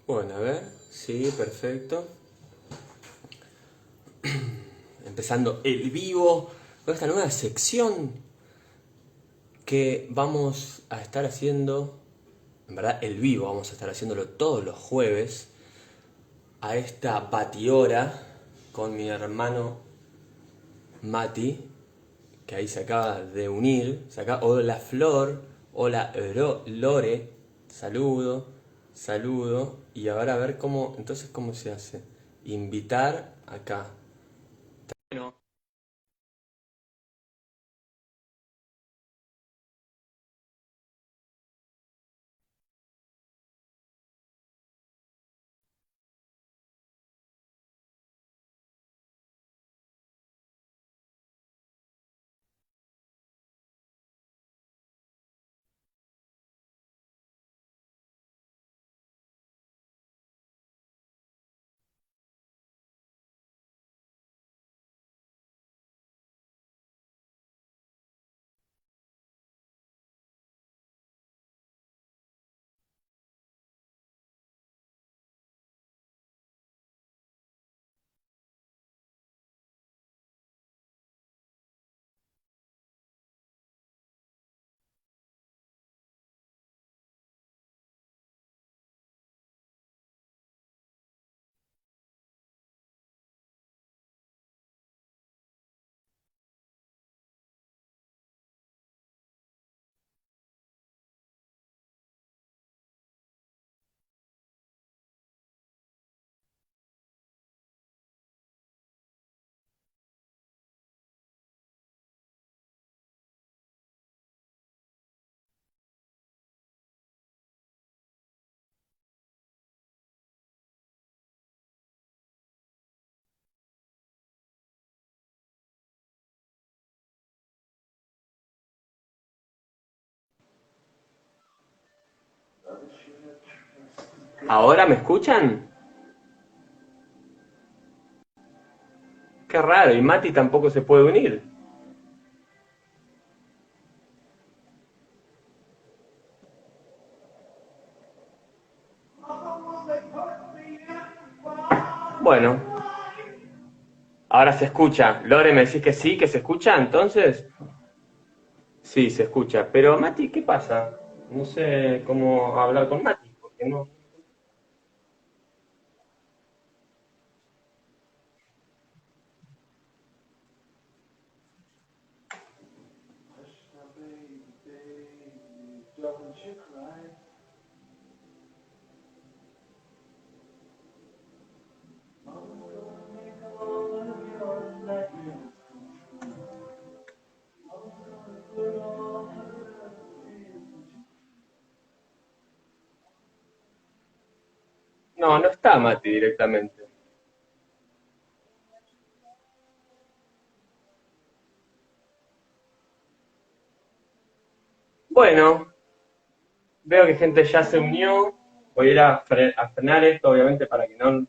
Bueno, a ver, sí, perfecto. Empezando el vivo con esta nueva sección que vamos a estar haciendo, en verdad el vivo vamos a estar haciéndolo todos los jueves a esta batihora con mi hermano Mati, que ahí se acaba de unir. Hola Flor, hola Lore, saludo, saludo. Y ahora a ver cómo, entonces cómo se hace. Invitar acá. Bueno, ¿ahora me escuchan? Qué raro, y Mati tampoco se puede unir. Bueno, ahora se escucha. Lore, ¿me decís que sí, que se escucha entonces? Sí, se escucha. Pero Mati, ¿qué pasa? No sé cómo hablar con Mati, porque no. No, no está Mati directamente. Bueno, veo que gente ya se unió. Voy a ir a frenar esto, obviamente, para que no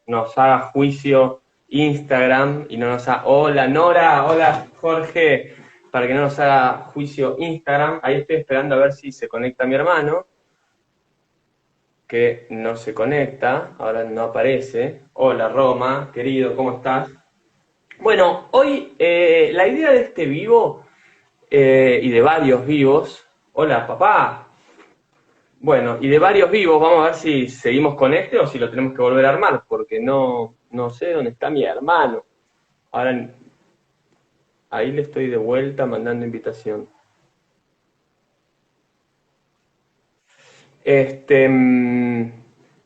nos haga juicio Instagram y no nos haga. Hola Nora, hola Jorge, para que no nos haga juicio Instagram. Ahí estoy esperando a ver si se conecta mi hermano, que no se conecta, ahora no aparece. Hola Roma, querido, ¿cómo estás? Bueno, hoy la idea de este vivo y de varios vivos. Hola papá. Bueno, y de varios vivos, vamos a ver si seguimos con este o si lo tenemos que volver a armar, porque no sé dónde está mi hermano. Ahora ahí le estoy de vuelta mandando invitación. Este,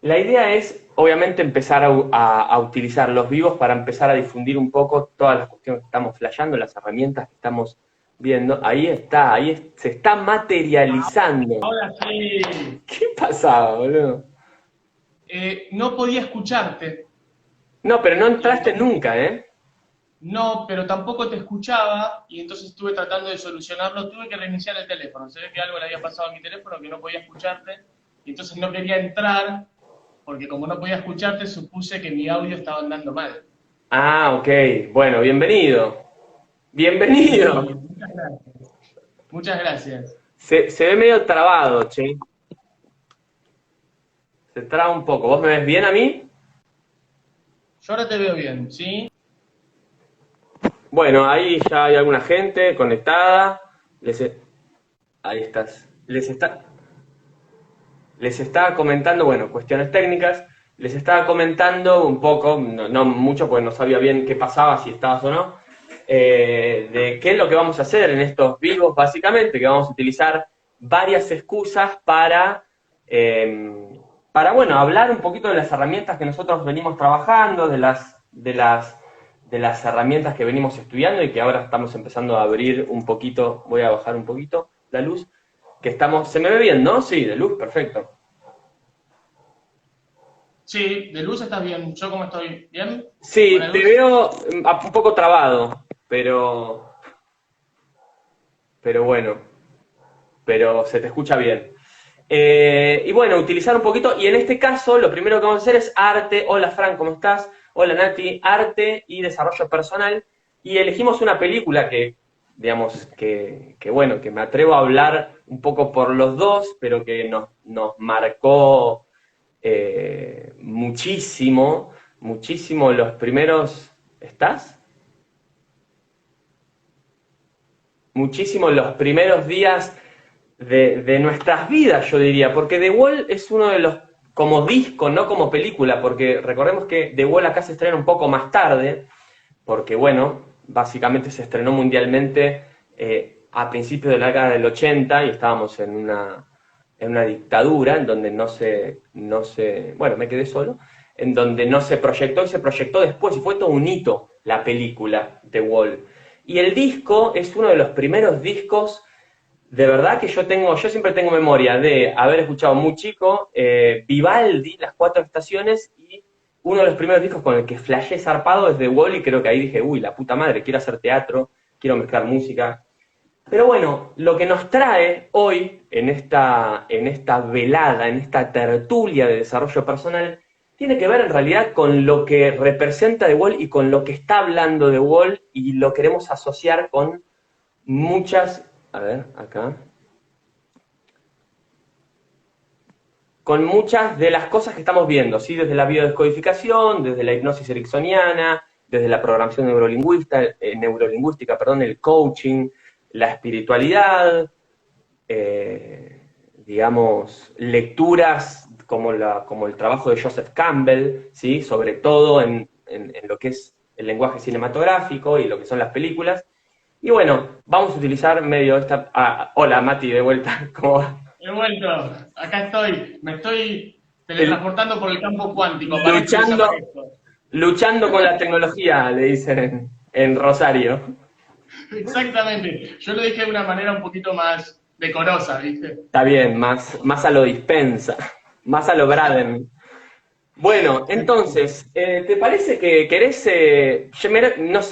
la idea es, obviamente, empezar a utilizar los vivos para empezar a difundir un poco todas las cuestiones que estamos flasheando, las herramientas que estamos viendo. Ahí está, se está materializando. Ahora sí, ¿Qué pasaba, boludo? no podía escucharte No, pero no y entraste nunca, ¿eh? no, pero tampoco te escuchaba y entonces estuve tratando de solucionarlo. Tuve que reiniciar el teléfono. Se ve que algo le había pasado a mi teléfono que no podía escucharte y entonces no quería entrar porque como no podía escucharte supuse que mi audio estaba andando mal. Ah, ok. Bueno, bienvenido. Bienvenido. Sí, muchas gracias. Muchas gracias. Se ve medio trabado, che. se traba un poco. ¿Vos me ves bien a mí? Yo ahora te veo bien, ¿sí? Bueno, ahí ya hay alguna gente conectada. Ahí estás. Les estaba comentando, bueno, cuestiones técnicas. Les estaba comentando un poco, no mucho porque no sabía bien qué pasaba, si estabas o no, de qué es lo que vamos a hacer en estos vivos, básicamente, que vamos a utilizar varias excusas bueno, hablar un poquito de las herramientas que nosotros venimos trabajando, de las herramientas que venimos estudiando y que ahora estamos empezando a abrir un poquito. Voy a bajar un poquito la luz, ¿se me ve bien, no? Sí, de luz, perfecto. Sí, de luz estás bien. ¿Yo cómo estoy? ¿Bien? Sí, ¿Buena te luz? veo un poco trabado, pero bueno, pero se te escucha bien. Y bueno, utilizar un poquito, y en este caso lo primero que vamos a hacer es arte. Hola Fran, ¿cómo estás? Hola Nati, arte y desarrollo personal. Y elegimos una película digamos, bueno, que me atrevo a hablar un poco por los dos, pero que nos marcó muchísimo, muchísimo los primeros. ¿Estás? Muchísimo los primeros días de nuestras vidas, yo diría, porque The Wall es uno de los, como disco, no como película, porque recordemos que The Wall acá se estrena un poco más tarde, porque bueno, básicamente se estrenó mundialmente a principios de la década del 80 y estábamos en una dictadura en donde bueno, me quedé solo, en donde no se proyectó y se proyectó después, y fue todo un hito la película The Wall. Y el disco es uno de los primeros discos, de verdad que yo siempre tengo memoria de haber escuchado muy chico Vivaldi, Las Cuatro Estaciones, y uno de los primeros discos con el que flashé zarpado es The Wall, y creo que ahí dije, uy, la puta madre, quiero hacer teatro, quiero mezclar música. Pero bueno, lo que nos trae hoy en esta velada, en esta tertulia de desarrollo personal, tiene que ver en realidad con lo que representa The Wall y con lo que está hablando The Wall, y lo queremos asociar con a ver, acá, con muchas de las cosas que estamos viendo, ¿sí? Desde la biodescodificación, desde la hipnosis ericksoniana, desde la programación neurolingüística, perdón, el coaching, la espiritualidad, digamos, lecturas como el trabajo de Joseph Campbell, ¿sí? Sobre todo en lo que es el lenguaje cinematográfico y lo que son las películas. Y bueno, vamos a utilizar medio esta... hola Mati, de vuelta, ¿cómo va? He vuelto. Acá estoy. Me estoy El- teletransportando por el campo cuántico. Aparezco y luchando, desaparezco. luchando con la tecnología, le dicen en Rosario. Exactamente. Yo lo dije de una manera un poquito más decorosa, ¿viste? Está bien, más a lo dispensa, más a lo Braden. Bueno, entonces, ¿te parece que querés,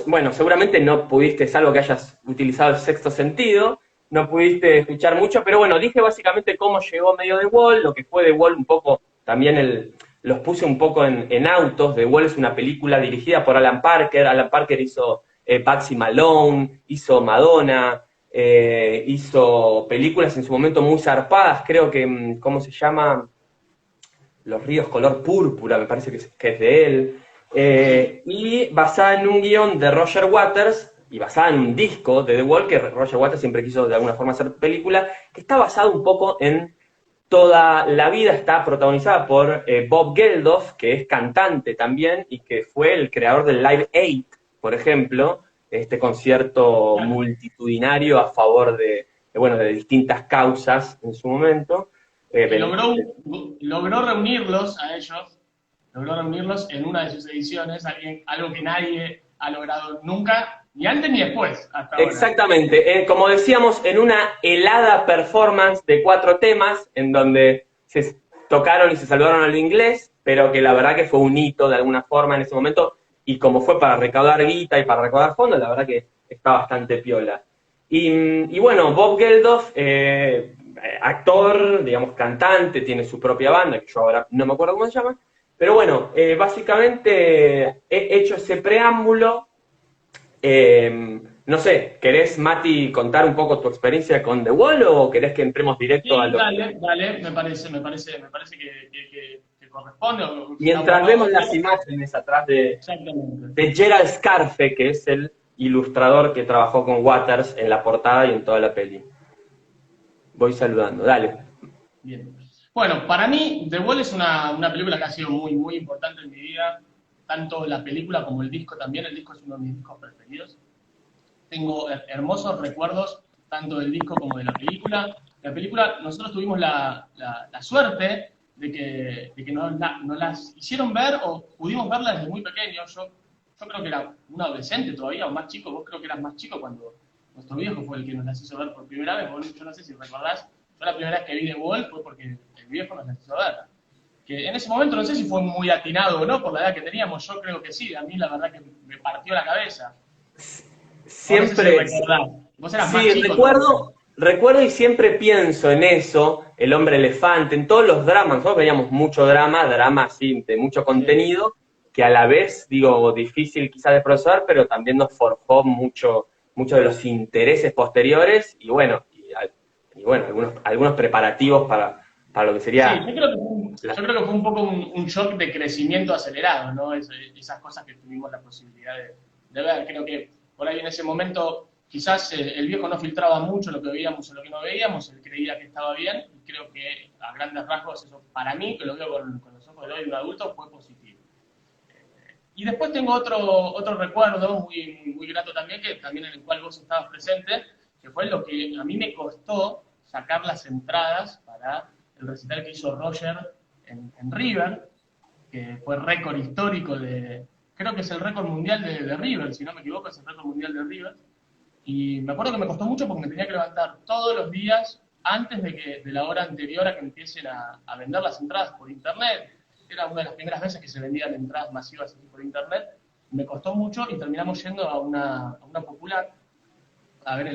bueno, seguramente no pudiste, salvo que hayas utilizado el sexto sentido, no pudiste escuchar mucho, pero bueno, dije básicamente cómo llegó medio de Wall, lo que fue de Wall un poco, también los puse un poco en autos. The Wall es una película dirigida por Alan Parker hizo Bugsy Malone, hizo Madonna, hizo películas en su momento muy zarpadas, creo que, ¿cómo se llama? Los ríos color púrpura, me parece que es de él, y basada en un guión de Roger Waters, y basada en un disco de The Wall, que Roger Waters siempre quiso de alguna forma hacer película, que está basado un poco en toda la vida. Está protagonizada por Bob Geldof, que es cantante también, y que fue el creador del Live Aid, por ejemplo, este concierto multitudinario a favor bueno, de distintas causas en su momento. Y logró reunirlos a ellos, logró reunirlos en una de sus ediciones, algo que nadie ha logrado nunca, ni antes ni después, hasta ahora. Exactamente, como decíamos, en una helada performance de 4 temas, en donde se tocaron y se saludaron al inglés, pero que la verdad que fue un hito de alguna forma en ese momento, y como fue para recaudar guita y para recaudar fondos, la verdad que está bastante piola. Y bueno, Bob Geldof, actor, digamos, cantante, tiene su propia banda, que yo ahora no me acuerdo cómo se llama, pero bueno, básicamente he hecho ese preámbulo. No sé, ¿querés, Mati, contar un poco tu experiencia con The Wall o querés que entremos directo a Sí, lo que... dale, dale, me parece que corresponde, o que está Mientras bueno vemos hacerlo. las imágenes atrás Exactamente. de Gerald Scarfe, que es el ilustrador que trabajó con Waters en la portada y en toda la peli. Voy saludando, dale. Bien. Bueno, para mí, The Wall es una película que ha sido muy, muy importante en mi vida. Tanto la película como el disco también. El disco es uno de mis discos preferidos. Tengo hermosos recuerdos tanto del disco como de la película. La película, nosotros tuvimos la suerte de que nos las hicieron ver o pudimos verla desde muy pequeños. Yo creo que era un adolescente todavía o más chico. Vos creo que eras más chico cuando nuestro viejo fue el que nos las hizo ver por primera vez. Yo no sé si recordás, yo la primera vez que vi The Wall fue porque el viejo nos las hizo ver. Que en ese momento no sé si fue muy atinado o no por la edad que teníamos. Yo creo que sí. A mí la verdad que me partió la cabeza. Vos no sé si Siempre, recordás. Vos eras más sí, chico todavía. recuerdo y siempre pienso en eso, el hombre elefante, en todos los dramas. Nosotros veíamos mucho drama así, de mucho Sí. contenido, que a la vez, digo, difícil quizás de procesar, pero también nos forjó mucho de los intereses posteriores y bueno, y bueno, algunos preparativos para lo que Sí, sería yo creo que fue un poco un shock de crecimiento acelerado, ¿no? Esas cosas que tuvimos la posibilidad de ver. Creo que por ahí en ese momento quizás el viejo no filtraba mucho lo que veíamos o lo que no veíamos, él creía que estaba bien y creo que a grandes rasgos eso para mí, que lo veo con los ojos de hoy de un adulto, fue positivo. Y después tengo otro recuerdo muy, muy grato también, que también en el cual vos estabas presente, que fue lo que a mí me costó sacar las entradas para el recital que hizo Roger en River, que fue récord histórico creo que es el récord mundial de River, si no me equivoco, es el récord mundial de River. Y me acuerdo que me costó mucho porque me tenía que levantar todos los días antes de la hora anterior a que empiecen a vender las entradas por internet. Era una de las primeras veces que se vendían entradas masivas así por internet. Me costó mucho y terminamos yendo a una popular a ver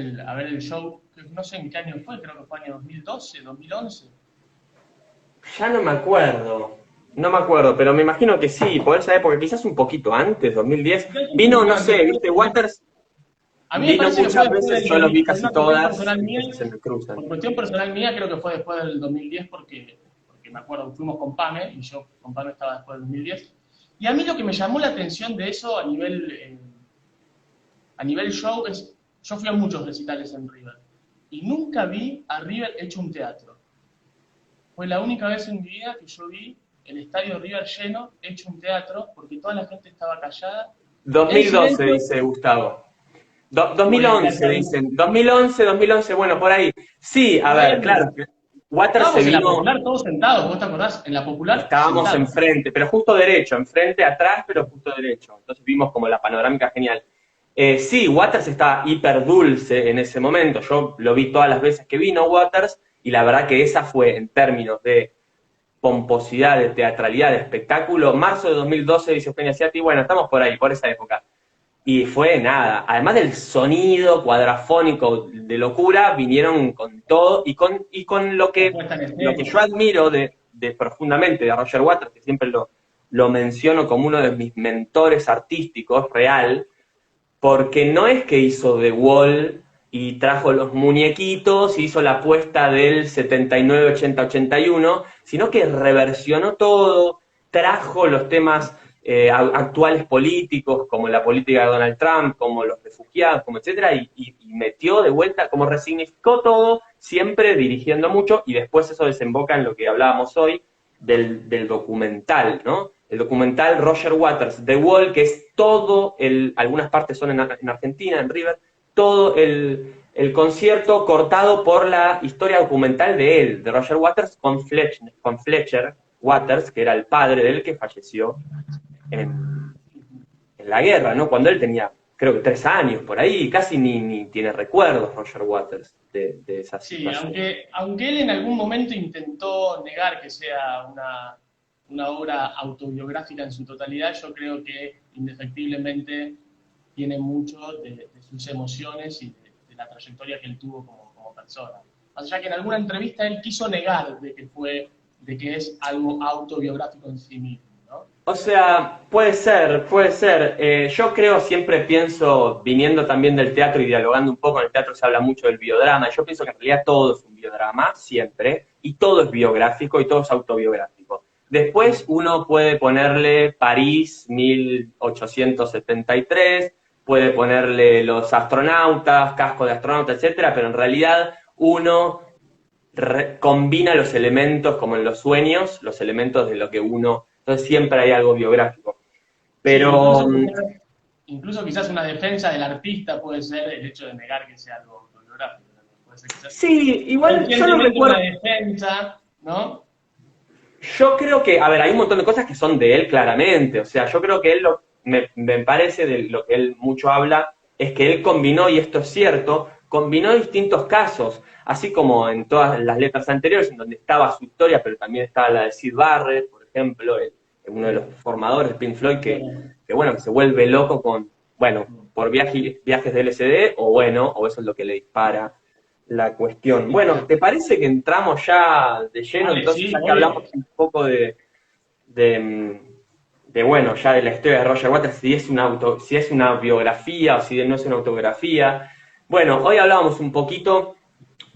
el show, que no sé en qué año fue, creo que fue año 2012, 2011. ya no me acuerdo, pero me imagino que sí, por esa época, quizás un poquito antes, 2010, Quizás un vino, poquito no antes. sé, viste, Waters A mí me vino parece que fue muchas después veces, del yo los vi 2000, por casi una cuestión todas, personal mía, entonces se me cruzan. por cuestión personal mía creo que fue después del 2010 porque me acuerdo, fuimos con Pame y yo con Pame estaba después del 2010. Y a mí lo que me llamó la atención de eso a nivel show es, yo fui a muchos recitales en River y nunca vi a River hecho un teatro. Fue la única vez en mi vida que yo vi el estadio River lleno, hecho un teatro, porque toda la gente estaba callada, en 2012, silencio, dice Gustavo. o en 2011, dicen. 2011, bueno, por ahí. Sí, a ver, bueno, claro, Waters se estábamos en la vino, popular todos sentados, ¿vos te acordás? En la popular estábamos sentados. enfrente, pero justo derecho, enfrente, atrás, pero justo derecho. Entonces vimos como la panorámica genial. Sí, Waters estaba hiper dulce en ese momento. Yo lo vi todas las veces que vino Waters y la verdad que esa fue en términos de pomposidad, de teatralidad, de espectáculo. Marzo de 2012, dice Eugenia Ciati, bueno, estamos por ahí, por esa época. Y fue nada, además del sonido cuadrafónico de locura, vinieron con todo y con lo La que, puesta en lo que escena. yo admiro de profundamente de Roger Waters, que siempre lo menciono como uno de mis mentores artísticos real, porque no es que hizo The Wall y trajo los muñequitos, hizo la apuesta del 79, 80, 81, sino que reversionó todo, trajo los temas actuales políticos, como la política de Donald Trump, como los refugiados, como etcétera, y metió de vuelta, como resignificó todo, siempre dirigiendo mucho, y después eso desemboca en lo que hablábamos hoy, del documental, ¿no? El documental Roger Waters, The Wall, que es todo algunas partes son en Argentina, en River, todo el concierto cortado por la historia documental de él, de Roger Waters, con Fletcher Waters, que era el padre de él que falleció en, en la guerra, ¿no? Cuando él tenía, creo que 3 años por ahí, casi ni tiene recuerdos Roger Waters de esa Sí, situación. aunque él en algún momento intentó negar que sea una obra autobiográfica en su totalidad, yo creo que indefectiblemente tiene mucho de sus emociones y de la trayectoria que él tuvo como persona. Más allá que en alguna entrevista él quiso negar de que es algo autobiográfico en sí mismo. ¿no? O sea, puede ser, puede ser. Yo creo, siempre pienso, viniendo también del teatro y dialogando un poco, en el teatro se habla mucho del biodrama, y yo pienso que en realidad todo es un biodrama, siempre, y todo es biográfico y todo es autobiográfico. Después uno puede ponerle París 1873, puede ponerle los astronautas, casco de astronauta, etcétera, pero en realidad uno combina los elementos, como en los sueños, los elementos de lo que uno... Entonces siempre hay algo biográfico. Sí, Pero incluso quizás una defensa del artista puede ser el hecho de negar que sea algo autobiográfico. Puede ser quizás sí, igual yo no conscientemente una recuerdo... defensa, ¿no? Yo creo que, a ver, hay un montón de cosas que son de él claramente. O sea, yo creo que él, me parece de lo que él mucho habla, es que él combinó, y esto es cierto, combinó distintos casos, así como en todas las letras anteriores, en donde estaba su historia, pero también estaba la de Syd Barrett, por ejemplo, uno de los formadores de Pink Floyd, bueno, que se vuelve loco con, bueno, por viajes de LSD, o bueno, o eso es lo que le dispara la cuestión. Bueno, ¿te parece que entramos ya de lleno, Vale, entonces, sí, ya que obvio. hablamos un poco de, bueno, ya de la historia de Roger Waters, si es una biografía o si no es una autobiografía? Bueno, hoy hablábamos un poquito,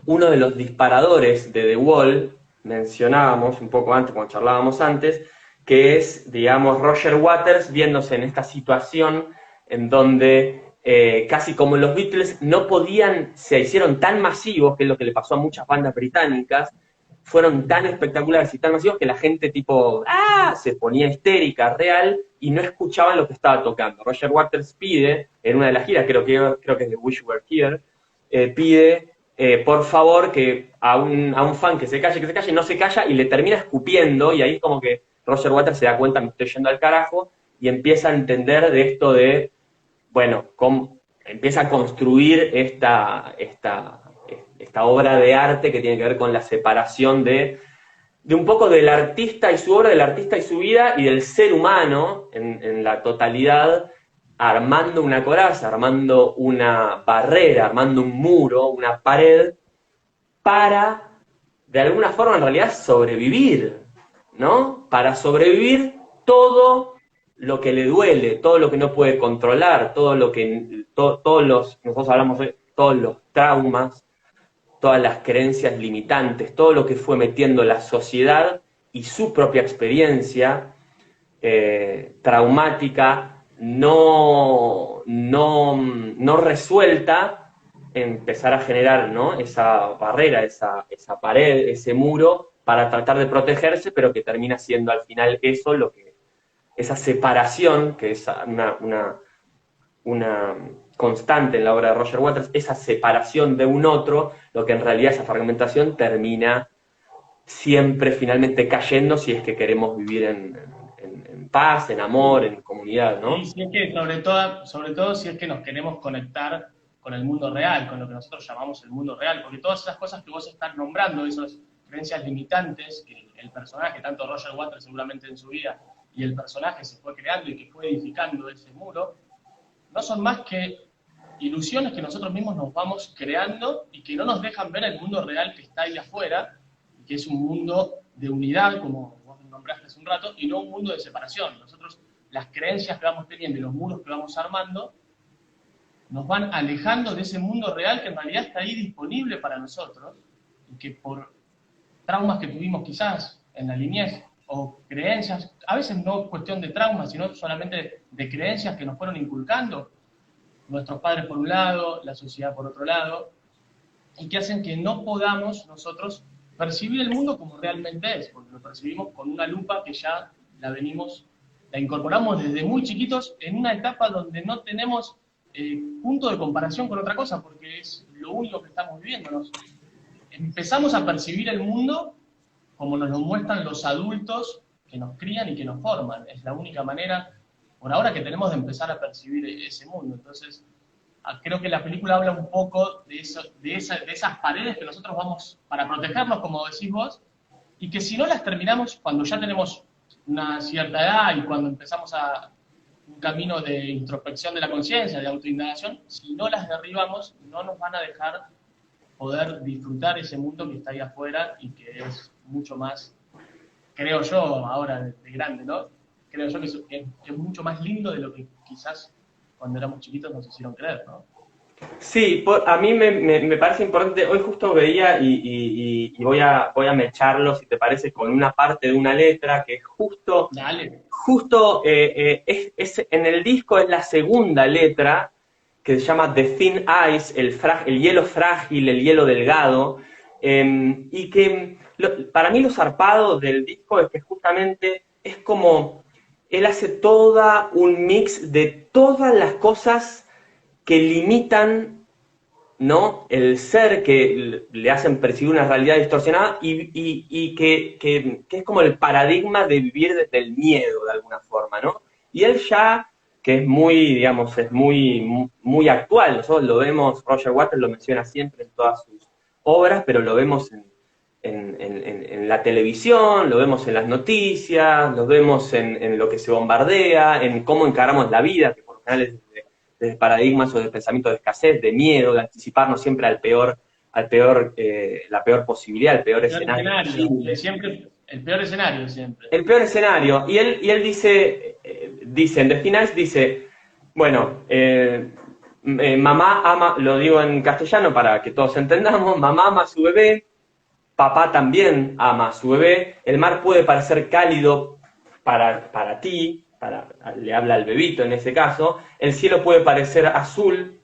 uno de los disparadores de The Wall, mencionábamos un poco antes, cuando charlábamos antes, que es, digamos, Roger Waters viéndose en esta situación en donde casi como los Beatles no podían, se hicieron tan masivos, que es lo que le pasó a muchas bandas británicas, fueron tan espectaculares y tan masivos que la gente tipo, se ponía histérica, real, y no escuchaban lo que estaba tocando. Roger Waters pide, en una de las giras, creo que es de Wish You Were Here, pide, por favor, que a un fan que se calle, no se calla, y le termina escupiendo, y ahí como que Roger Waters se da cuenta, me estoy yendo al carajo, y empieza a entender de esto de, bueno, empieza a construir esta obra de arte que tiene que ver con la separación de un poco del artista y su obra, del artista y su vida, y del ser humano en la totalidad, armando una coraza, armando una barrera, armando un muro, una pared, para, de alguna forma, en realidad, sobrevivir, ¿no? Para sobrevivir todo lo que le duele, todo lo que no puede controlar, todo lo que, nosotros hablamos de todos los traumas, todas las creencias limitantes, todo lo que fue metiendo la sociedad y su propia experiencia traumática, no resuelta, empezar a generar, ¿no?, esa barrera, esa pared, ese muro, para tratar de protegerse, pero que termina siendo al final eso esa separación, que es una constante en la obra de Roger Waters, esa separación de un otro, lo que en realidad esa fragmentación termina siempre finalmente cayendo, si es que queremos vivir en paz, en amor, en comunidad, Y ¿no? si es que, sobre todo si es que nos queremos conectar con el mundo real, con lo que nosotros llamamos el mundo real, porque todas esas cosas que vos estás nombrando, esas creencias limitantes que el personaje, tanto Roger Waters seguramente en su vida, y el personaje se fue creando y que fue edificando ese muro, no son más que ilusiones que nosotros mismos nos vamos creando y que no nos dejan ver el mundo real que está ahí afuera, que es un mundo de unidad, como vos nombraste hace un rato, y no un mundo de separación. Nosotros, las creencias que vamos teniendo y los muros que vamos armando, nos van alejando de ese mundo real que en realidad está ahí disponible para nosotros, y que por traumas que tuvimos quizás en la niñez, o creencias, a veces no cuestión de traumas, sino solamente de creencias que nos fueron inculcando, nuestros padres por un lado, la sociedad por otro lado, y que hacen que no podamos nosotros percibir el mundo como realmente es, porque lo percibimos con una lupa que ya la incorporamos desde muy chiquitos en una etapa donde no tenemos punto de comparación con otra cosa, porque es lo único que estamos viviendo. Empezamos a percibir el mundo como nos lo muestran los adultos que nos crían y que nos forman. Es la única manera, por ahora, que tenemos de empezar a percibir ese mundo. Entonces, creo que la película habla un poco de esas paredes que nosotros vamos, para protegernos, como decís vos, y que si no las terminamos cuando ya tenemos una cierta edad y cuando empezamos a un camino de introspección de la conciencia, de autoindagación, si no las derribamos, no nos van a dejar poder disfrutar ese mundo que está ahí afuera y que es mucho más, creo yo, ahora de grande, ¿no? creo yo que es mucho más lindo de lo que quizás cuando éramos chiquitos nos hicieron creer, ¿no? Sí, a mí me parece importante, hoy justo veía y voy a mecharlo, si te parece, con una parte de una letra que es Dale. en el disco es la segunda letra, que se llama The Thin Ice, el hielo frágil, el hielo delgado, y que para mí lo zarpado del disco es que justamente es como, él hace toda un mix de todas las cosas que limitan, ¿no?, el ser, que le hacen percibir una realidad distorsionada y que es como el paradigma de vivir desde el miedo de alguna forma, ¿no? Y él ya, que es muy, digamos, es muy actual, nosotros lo vemos, Roger Waters lo menciona siempre en todas sus obras, pero lo vemos en la televisión, lo vemos en las noticias, lo vemos en lo que se bombardea, en cómo encaramos la vida, que por lo general es de paradigmas o de pensamiento de escasez, de miedo, de anticiparnos siempre la peor posibilidad, el peor escenario posible. Siempre, el peor escenario siempre. El peor escenario. Y él dice, en The Finals, dice, bueno, mamá ama, lo digo en castellano para que todos entendamos, mamá ama a su bebé, papá también ama a su bebé, el mar puede parecer cálido para ti, le habla al bebito en ese caso, el cielo puede parecer azul,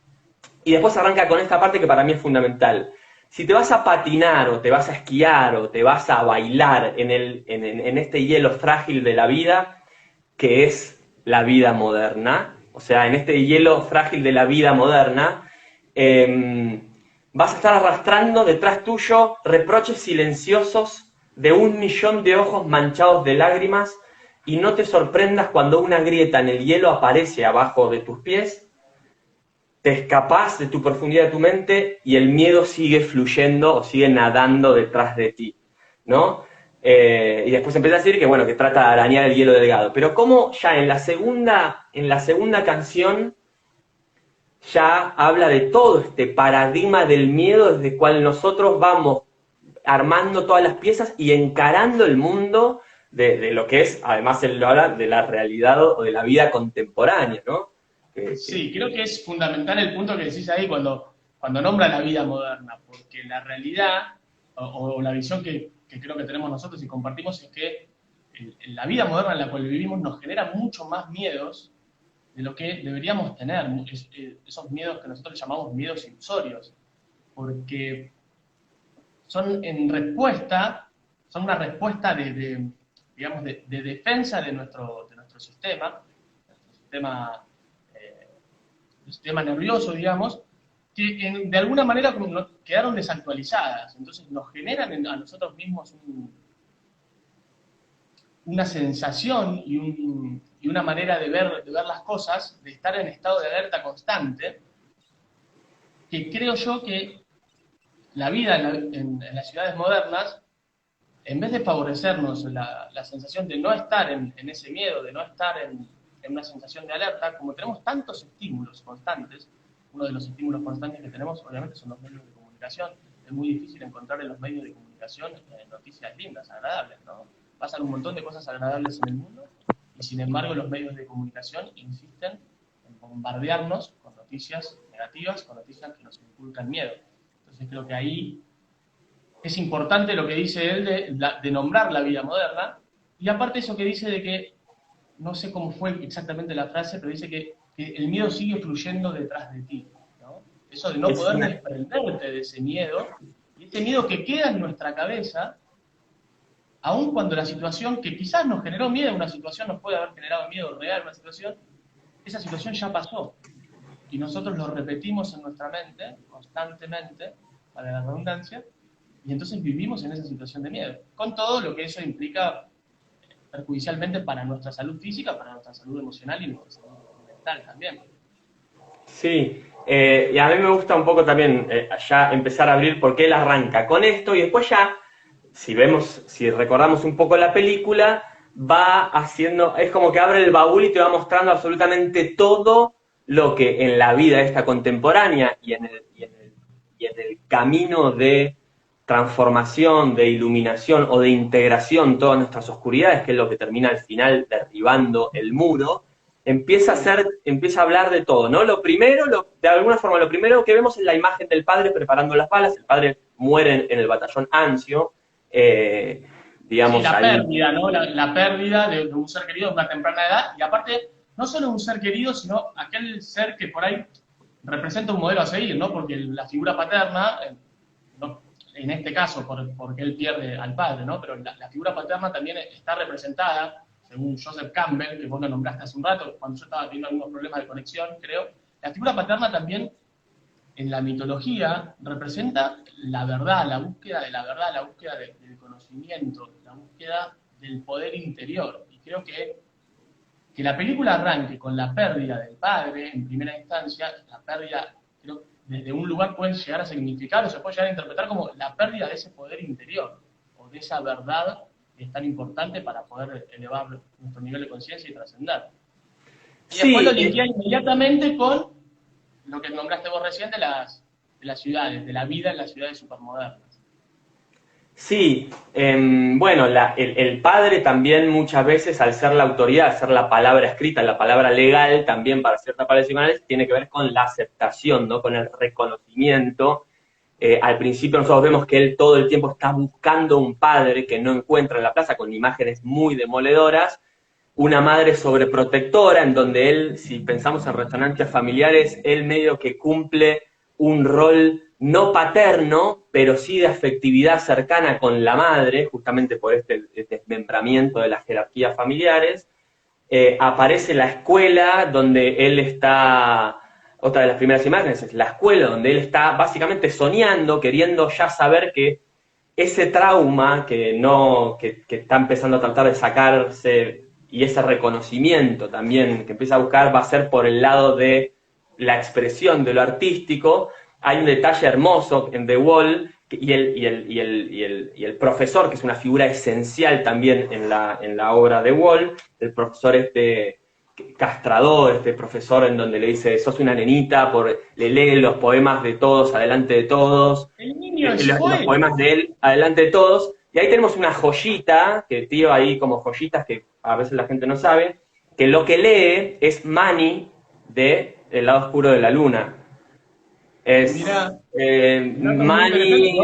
y después arranca con esta parte que para mí es fundamental. Si te vas a patinar, o te vas a esquiar, o te vas a bailar en este hielo frágil de la vida, que es la vida moderna, o sea, en este hielo frágil de la vida moderna, vas a estar arrastrando detrás tuyo reproches silenciosos de 1.000.000 de ojos manchados de lágrimas, y no te sorprendas cuando una grieta en el hielo aparece abajo de tus pies, te escapás de tu profundidad de tu mente y el miedo sigue fluyendo o sigue nadando detrás de ti, ¿no? Y después empieza a decir que, bueno, que trata de arañar el hielo delgado. Pero como ya en la segunda canción ya habla de todo este paradigma del miedo desde el cual nosotros vamos armando todas las piezas y encarando el mundo de lo que es, además él lo habla de la realidad o de la vida contemporánea, ¿no? Sí, creo que es fundamental el punto que decís ahí cuando nombra la vida moderna, porque la realidad o la visión que creo que tenemos nosotros y compartimos es que la vida moderna en la cual vivimos nos genera mucho más miedos de lo que deberíamos tener, esos miedos que nosotros llamamos miedos ilusorios, porque son una respuesta digamos, de defensa de nuestro sistema nervioso, digamos, que de alguna manera quedaron desactualizadas. Entonces nos generan a nosotros mismos una sensación y una manera de ver las cosas, de estar en estado de alerta constante, que creo yo que la vida en las ciudades modernas, en vez de favorecernos la sensación de no estar en ese miedo, de no estar en una sensación de alerta, como tenemos tantos estímulos constantes, uno de los estímulos constantes que tenemos obviamente son los medios de comunicación. Es muy difícil encontrar en los medios de comunicación noticias lindas, agradables, ¿no? Pasan un montón de cosas agradables en el mundo y sin embargo los medios de comunicación insisten en bombardearnos con noticias negativas, con noticias que nos inculcan miedo. Entonces creo que ahí es importante lo que dice él de nombrar la vida moderna, y aparte eso que dice de que, no sé cómo fue exactamente la frase, pero dice que el miedo sigue fluyendo detrás de ti, ¿no? Eso de no poder desprenderte de ese miedo, y ese miedo que queda en nuestra cabeza, aun cuando la situación que quizás nos generó miedo, una situación nos puede haber generado miedo real, esa situación ya pasó, y nosotros lo repetimos en nuestra mente, constantemente, para la redundancia, y entonces vivimos en esa situación de miedo, con todo lo que eso implica perjudicialmente para nuestra salud física, para nuestra salud emocional y nuestra salud mental también. Sí, y a mí me gusta un poco también ya empezar a abrir porque él arranca con esto y después ya, si recordamos un poco la película, va haciendo, es como que abre el baúl y te va mostrando absolutamente todo lo que en la vida esta contemporánea y en el camino de transformación, de iluminación o de integración todas nuestras oscuridades, que es lo que termina al final derribando el muro, empieza a hablar de todo, ¿no? De alguna forma, lo primero que vemos es la imagen del padre preparando las balas. El padre muere en el batallón Anzio, digamos. Sí, la ahí. pérdida, ¿no? La pérdida de un ser querido a una temprana edad, y aparte, no solo un ser querido, sino aquel ser que por ahí representa un modelo a seguir, ¿no? Porque la figura paterna, en este caso, porque él pierde al padre, ¿no? Pero la figura paterna también está representada, según Joseph Campbell, que vos lo nombraste hace un rato, cuando yo estaba teniendo algunos problemas de conexión, creo. La figura paterna también, en la mitología, representa la verdad, la búsqueda de la verdad, la búsqueda del conocimiento, la búsqueda del poder interior. Y creo que la película arranque con la pérdida del padre, en primera instancia, la pérdida, creo, desde un lugar puede llegar a significar, o se puede llegar a interpretar como la pérdida de ese poder interior, o de esa verdad que es tan importante para poder elevar nuestro nivel de conciencia y trascender. Y después lo linkea inmediatamente con lo que nombraste vos recién de las ciudades, de la vida en las ciudades supermodernas. Sí, bueno, el padre también muchas veces, al ser la autoridad, al ser la palabra escrita, la palabra legal, también para ciertas palabras psicoanálisis, tiene que ver con la aceptación, ¿no? Con el reconocimiento. Al principio nosotros vemos que él todo el tiempo está buscando un padre que no encuentra en la plaza, con imágenes muy demoledoras, una madre sobreprotectora, en donde él, si pensamos en resonancias familiares, él medio que cumple un rol no paterno, pero sí de afectividad cercana con la madre, justamente por este desmembramiento de las jerarquías familiares. Aparece la escuela donde él está, otra de las primeras imágenes es la escuela donde él está básicamente soñando, queriendo ya saber que ese trauma que está empezando a tratar de sacarse, y ese reconocimiento también que empieza a buscar, va a ser por el lado de la expresión de lo artístico. Hay un detalle hermoso en The Wall, y el profesor, que es una figura esencial también en la obra The Wall, el profesor castrador, este profesor en donde le dice, sos una nenita, le lee los poemas de todos adelante de todos, El niño los poemas de él adelante de todos, y ahí tenemos una joyita, que tiro ahí como joyitas que a veces la gente no sabe, que lo que lee es Mani de El lado oscuro de la luna. Es Mani, no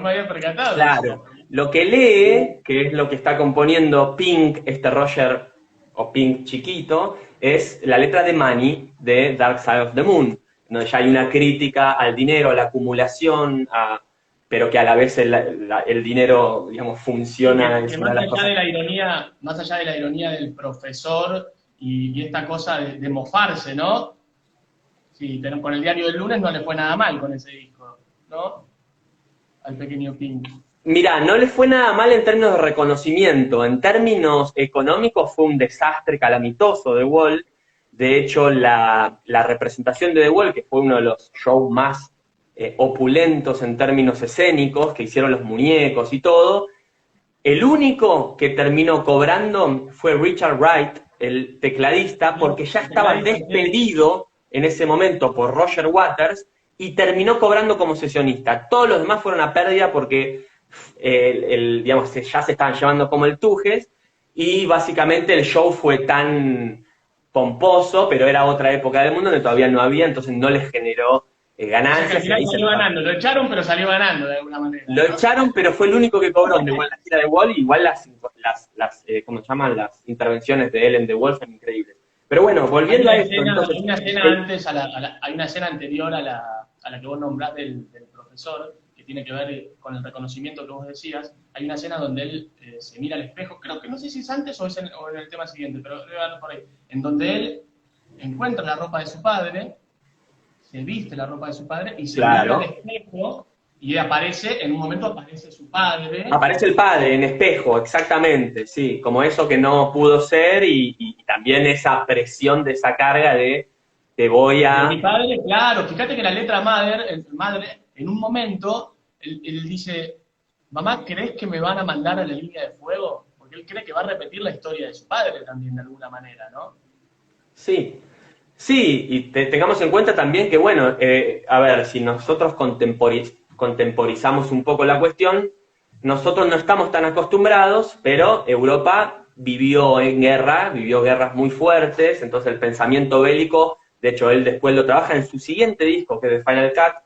me había percatado. Claro, lo que lee, que es lo que está componiendo Pink, Roger, o Pink chiquito, es la letra de Money de Dark Side of the Moon, donde ya hay una crítica al dinero, a la acumulación, pero que a la vez el dinero, digamos, funciona. Que más allá de la ironía del profesor y esta cosa de mofarse, ¿no? Sí, pero con el diario del lunes no le fue nada mal con ese disco, ¿no? Al pequeño Pink. Mirá, no le fue nada mal en términos de reconocimiento. En términos económicos fue un desastre calamitoso The Wall. De hecho, la representación de The Wall, que fue uno de los shows más opulentos en términos escénicos, que hicieron los muñecos y todo, el único que terminó cobrando fue Richard Wright, el tecladista, porque ya estaba despedido en ese momento por Roger Waters y terminó cobrando como sesionista. Todos los demás fueron a pérdida porque digamos, ya se estaban llevando como el Tujes, y básicamente el show fue tan pomposo, pero era otra época del mundo donde todavía no había, entonces no les generó ganancias. Salió ganando, lo echaron, pero salió ganando de alguna manera. Lo echaron, pero fue el único que cobró. Igual la gira de Wall, igual las ¿cómo se llaman? Las intervenciones de él en The Wall son increíbles. Pero bueno, volviendo a esto. Hay una escena anterior a la que vos nombrás del profesor, que tiene que ver con el reconocimiento que vos decías. Hay una escena donde él se mira al espejo, creo que no sé si es antes o en el tema siguiente, pero debe haber por ahí, en donde él encuentra la ropa de su padre, se viste la ropa de su padre y se mira al espejo, y en un momento aparece su padre. Aparece el padre en espejo, exactamente, sí, como eso que no pudo ser, y también esa presión de esa carga de te voy a... Mi padre, claro, fíjate que la letra madre, en un momento, él dice, mamá, ¿crees que me van a mandar a la línea de fuego? Porque él cree que va a repetir la historia de su padre también, de alguna manera, ¿no? Sí, sí, y tengamos en cuenta también que, bueno, a ver, si nosotros contemporizamos un poco la cuestión, nosotros no estamos tan acostumbrados, pero Europa vivió guerras muy fuertes, entonces el pensamiento bélico, de hecho él después lo trabaja en su siguiente disco, que es The Final Cut,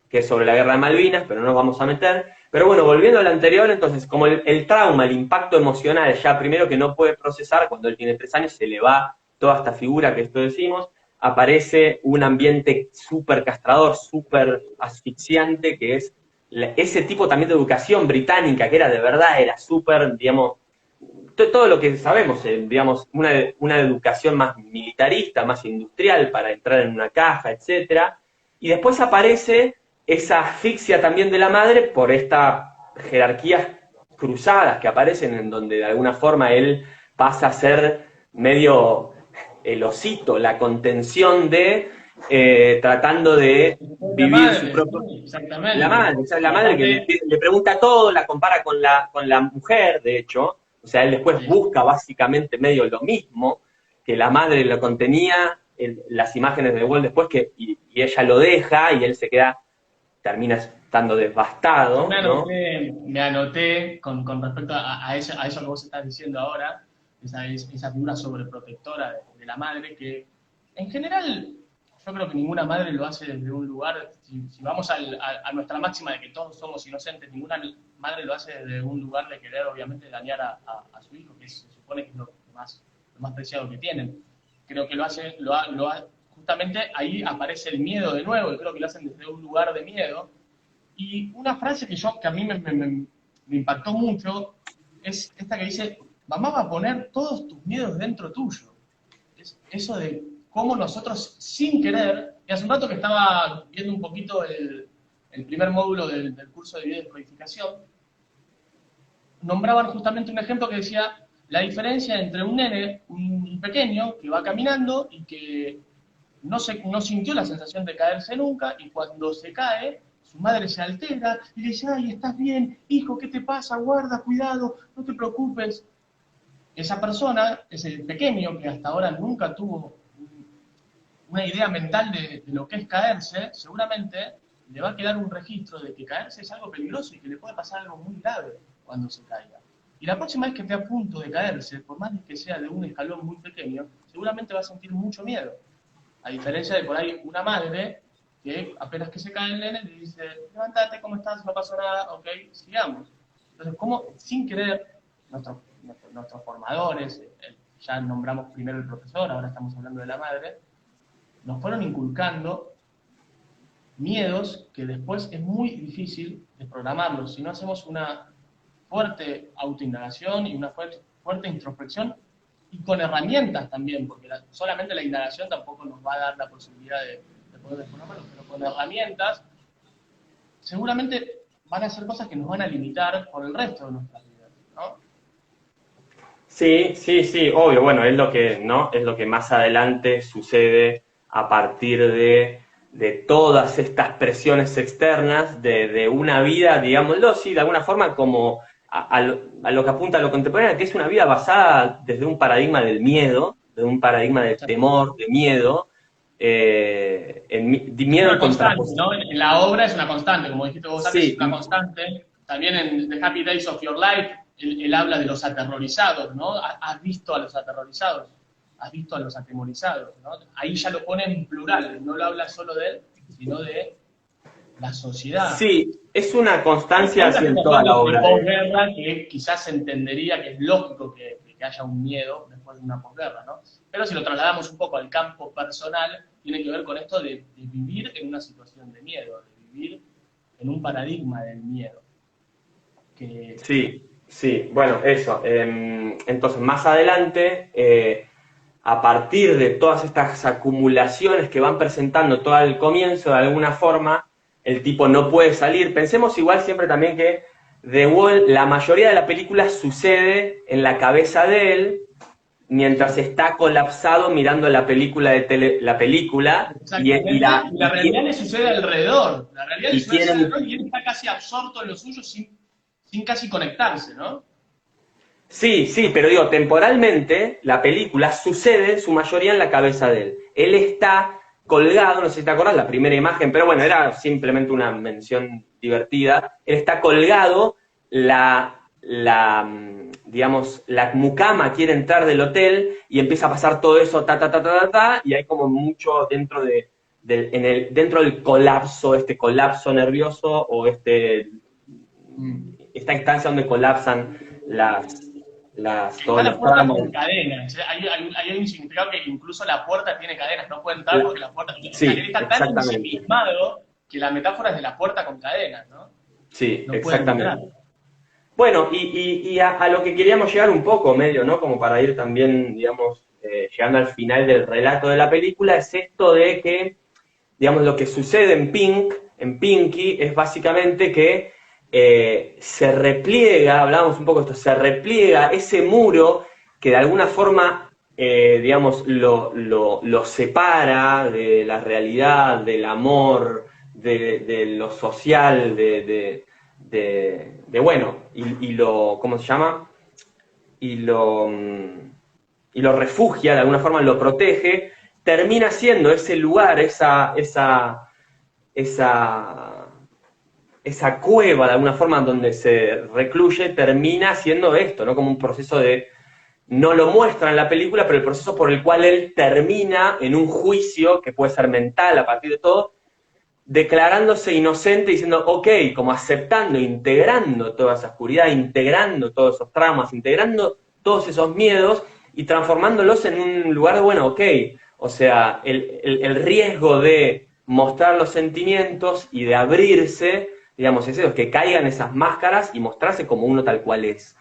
que es sobre la guerra de Malvinas, pero no nos vamos a meter. Pero bueno, volviendo al anterior, entonces, como el trauma, el impacto emocional, ya primero que no puede procesar, cuando él tiene 3 años, se le va toda esta figura que esto decimos, aparece un ambiente súper castrador, súper asfixiante, que es ese tipo también de educación británica, que era de verdad, era súper, digamos, todo lo que sabemos, digamos, una educación más militarista, más industrial, para entrar en una caja, etcétera. Y después aparece esa asfixia también de la madre por estas jerarquías cruzadas que aparecen, en donde de alguna forma él pasa a ser medio el osito, la contención de tratando de vivir su propio... Exactamente. La madre que le pregunta todo, la compara con la mujer, de hecho. O sea, él después busca básicamente medio lo mismo, que la madre lo contenía, las imágenes de Wall después, y ella lo deja y él se queda, termina estando devastado. Me anoté con respecto a eso que vos estás diciendo ahora, esa figura sobreprotectora de la madre, que en general yo creo que ninguna madre lo hace desde un lugar, si vamos a nuestra máxima de que todos somos inocentes, ninguna madre lo hace desde un lugar de querer obviamente dañar a su hijo, que se supone que es lo más preciado que tienen. Creo que lo hace, justamente ahí aparece el miedo de nuevo, y creo que lo hacen desde un lugar de miedo. Y una frase que a mí me impactó mucho es esta que dice: mamá va a poner todos tus miedos dentro tuyo. Es eso de cómo nosotros, sin querer, y hace un rato que estaba viendo un poquito el primer módulo del curso de biodescodificación, nombraban justamente un ejemplo que decía la diferencia entre un nene, un pequeño, que va caminando y que no sintió la sensación de caerse nunca, y cuando se cae, su madre se altera y le dice: ay, ¿estás bien? Hijo, ¿qué te pasa? Guarda, cuidado, no te preocupes. Esa persona, ese pequeño que hasta ahora nunca tuvo una idea mental de lo que es caerse, seguramente le va a quedar un registro de que caerse es algo peligroso y que le puede pasar algo muy grave cuando se caiga. Y la próxima vez que esté a punto de caerse, por más que sea de un escalón muy pequeño, seguramente va a sentir mucho miedo. A diferencia de por ahí una madre que apenas que se cae el nene le dice: levántate, ¿cómo estás? No pasó nada, ok, sigamos. Entonces, como sin querer, nuestros formadores, ya nombramos primero el profesor, ahora estamos hablando de la madre, nos fueron inculcando miedos que después es muy difícil desprogramarlos si no hacemos una fuerte autoindagación y una fuerte introspección, y con herramientas también, porque solamente la indagación tampoco nos va a dar la posibilidad de poder desprogramarlos, pero con herramientas seguramente van a ser cosas que nos van a limitar por el resto de nuestras vidas, ¿no? Sí, obvio, bueno, es lo que más adelante sucede a partir de todas estas presiones externas, de una vida, digámoslo, sí, de alguna forma como a lo que apunta a lo contemporáneo, que es una vida basada desde un paradigma del miedo, de un paradigma del temor, de miedo, miedo en constante, ¿no? En la obra es una constante, como dijiste vos antes, es una constante. También en The Happy Days of Your Life, él habla de los aterrorizados, ¿no? Has visto a los aterrorizados, has visto a los atemorizados, ¿no? Ahí ya lo pone en plural, no lo habla solo de él, sino de la sociedad. Sí, es una constancia así en toda la obra. Posguerra, que quizás entendería que es lógico que haya un miedo después de una posguerra, ¿no? Pero si lo trasladamos un poco al campo personal, tiene que ver con esto de vivir en una situación de miedo, de vivir en un paradigma del miedo. Sí, bueno, eso. Entonces, más adelante, a partir de todas estas acumulaciones que van presentando todo el comienzo, de alguna forma, el tipo no puede salir. Pensemos igual siempre también que The Wall, la mayoría de la película sucede en la cabeza de él, mientras está colapsado mirando la película y la realidad le sucede alrededor. La realidad le sucede alrededor y él está casi absorto en lo suyo sin casi conectarse, ¿no? Sí, pero digo, temporalmente la película sucede en su mayoría en la cabeza de él. Él está colgado, no sé si te acordás, la primera imagen, pero bueno, era simplemente una mención divertida. Él está colgado, digamos, la mucama quiere entrar del hotel y empieza a pasar todo eso, y hay como mucho dentro dentro del colapso, este colapso nervioso o esta instancia donde colapsan Está todos la los puerta tramos. con cadenas. Hay un significado que incluso la puerta tiene cadenas. No puede entrar porque la puerta. O sea, él Sí, está tan exactamente. ensimismado que la metáfora es de la puerta con cadenas, ¿no? Sí, No puede entrar. exactamente. Bueno, y a lo que queríamos llegar un poco, medio, ¿no? Como para ir también, digamos, llegando al final del relato de la película, es esto de que, digamos, lo que sucede en Pinky, es básicamente que se repliega, hablábamos un poco de esto, se repliega ese muro que de alguna forma, digamos, lo separa de la realidad, del amor, de lo social, bueno, y lo, ¿cómo se llama? Y lo refugia, de alguna forma lo protege, termina siendo ese lugar, esa, esa cueva, de alguna forma, donde se recluye, termina siendo esto, ¿no? Como un proceso de... No lo muestra en la película, pero el proceso por el cual él termina en un juicio, que puede ser mental a partir de todo, declarándose inocente, diciendo, ok, como aceptando, integrando toda esa oscuridad, integrando todos esos traumas, integrando todos esos miedos y transformándolos en un lugar de, bueno, ok, o sea, el riesgo de mostrar los sentimientos y de abrirse, digamos, es eso, que caigan esas máscaras y mostrarse como uno tal cual es,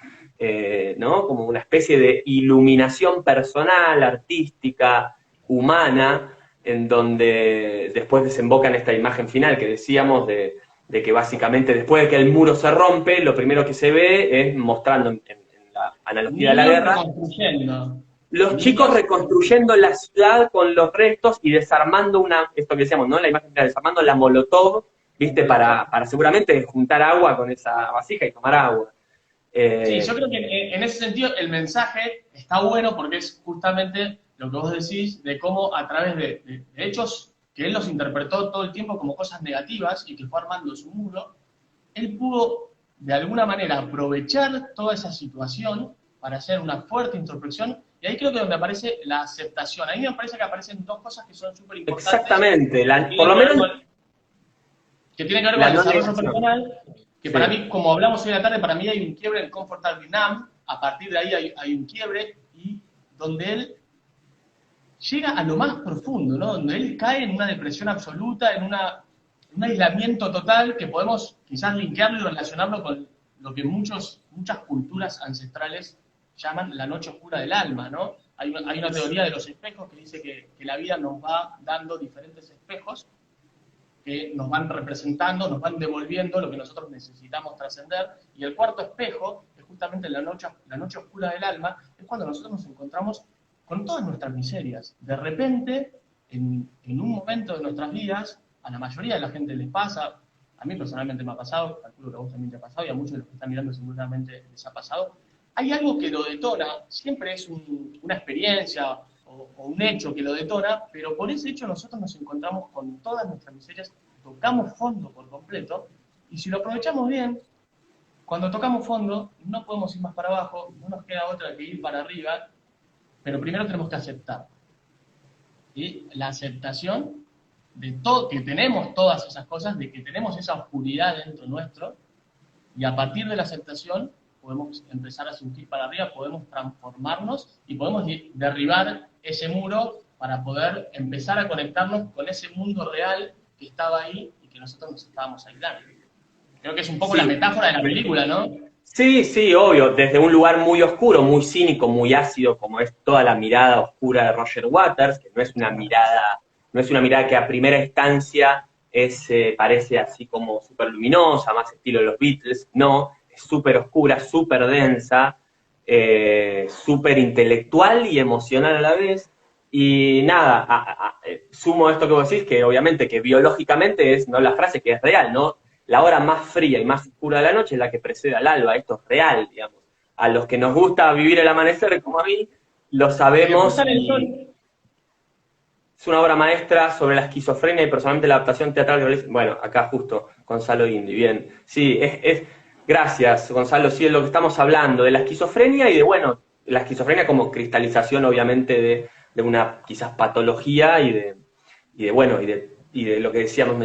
¿no? Como una especie de iluminación personal, artística, humana, en donde después desemboca en esta imagen final que decíamos de que básicamente después de que el muro se rompe, lo primero que se ve es mostrando en la analogía de la Niños guerra, reconstruyendo. los chicos Niños. reconstruyendo la ciudad con los restos y desarmando esto que decíamos, ¿no? La imagen final, desarmando la molotov, ¿viste? Para seguramente juntar agua con esa vasija y tomar agua. Sí, yo creo que en ese sentido el mensaje está bueno porque es justamente lo que vos decís de cómo a través de hechos que él los interpretó todo el tiempo como cosas negativas y que fue armando su muro, él pudo de alguna manera aprovechar toda esa situación para hacer una fuerte introspección y ahí creo que donde aparece la aceptación. A mí me parece que aparecen dos cosas que son súper importantes, Exactamente, que por tienen lo que ver menos con, que tiene que ver con la el no desarrollo negación. personal, que para Sí. mí, como hablamos hoy en la tarde, para mí hay un quiebre en Comfort Vietnam, a partir de ahí hay un quiebre, y donde él llega a lo más profundo, ¿no? Donde él cae en una depresión absoluta, en un aislamiento total, que podemos quizás linkearlo y relacionarlo con lo que muchas culturas ancestrales llaman la noche oscura del alma, ¿no? Hay una teoría de los espejos que dice que la vida nos va dando diferentes espejos que nos van representando, nos van devolviendo lo que nosotros necesitamos trascender. Y el cuarto espejo, es justamente la noche oscura del alma, es cuando nosotros nos encontramos con todas nuestras miserias. De repente, en un momento de nuestras vidas, a la mayoría de la gente les pasa, a mí personalmente me ha pasado, calculo que a vos también te ha pasado, y a muchos de los que están mirando seguramente les ha pasado, hay algo que lo detona, siempre es una experiencia o un hecho que lo detona, pero por ese hecho nosotros nos encontramos con todas nuestras miserias, tocamos fondo por completo, y si lo aprovechamos bien, cuando tocamos fondo no podemos ir más para abajo, no nos queda otra que ir para arriba, pero primero tenemos que aceptar. Y la aceptación de todo, que tenemos todas esas cosas, de que tenemos esa oscuridad dentro nuestro, y a partir de la aceptación podemos empezar a surgir para arriba, podemos transformarnos y podemos derribar ese muro para poder empezar a conectarnos con ese mundo real que estaba ahí y que nosotros nos estábamos aislando. Creo que es un poco la Sí. metáfora de la película, ¿no? Sí, sí, obvio, desde un lugar muy oscuro, muy cínico, muy ácido, como es toda la mirada oscura de Roger Waters, que no es una mirada que a primera instancia parece así como súper luminosa, más estilo de los Beatles, no, es súper oscura, súper densa, súper intelectual y emocional a la vez. Y nada, sumo esto que vos decís, que obviamente que biológicamente es, no la frase que es real, ¿no? La hora más fría y más oscura de la noche es la que precede al alba, esto es real, digamos. A los que nos gusta vivir el amanecer como a mí, lo Sí, después sabemos sale el y sol. es una obra maestra sobre la esquizofrenia y personalmente la adaptación teatral que realiza. Bueno, acá justo, Gonzalo Indy, bien. Sí, gracias, Gonzalo, sí, es lo que estamos hablando, de la esquizofrenia y de, bueno, la esquizofrenia como cristalización, obviamente, de una quizás patología bueno, y de lo que decíamos,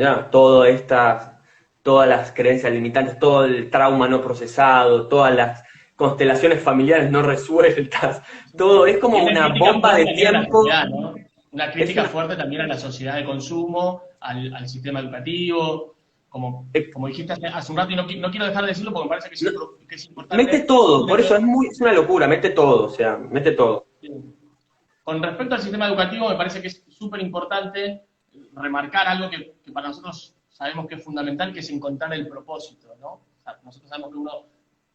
todas las creencias limitantes, todo el trauma no procesado, todas las constelaciones familiares no resueltas, todo es Y como una una crítica bomba fuerte de también a la tiempo. sociedad, ¿no? Una Es crítica una, fuerte también a la sociedad de consumo, al sistema educativo, eh, como dijiste hace un rato, y no quiero dejar de decirlo porque me parece que no, que es mete importante. todo, por eso es una locura, mete todo, o sea, mete todo. Con respecto al sistema educativo, me parece que es súper importante remarcar algo que para nosotros sabemos que es fundamental, que es encontrar el propósito, ¿no? O sea, nosotros sabemos que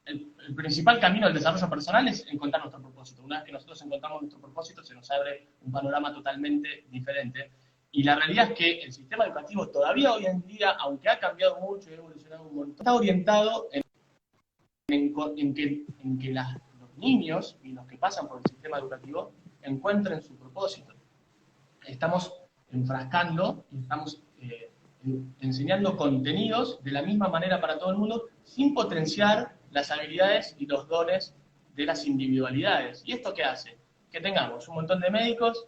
el principal camino del desarrollo personal es encontrar nuestro propósito. Una vez que nosotros encontramos nuestro propósito, se nos abre un panorama totalmente diferente. Y la realidad es que el sistema educativo todavía hoy en día, aunque ha cambiado mucho y ha evolucionado un montón, está orientado en que los niños y los que pasan por el sistema educativo encuentren su propósito. Estamos enfrascando y estamos enseñando contenidos de la misma manera para todo el mundo, sin potenciar las habilidades y los dones de las individualidades. ¿Y esto qué hace? Que tengamos un montón de médicos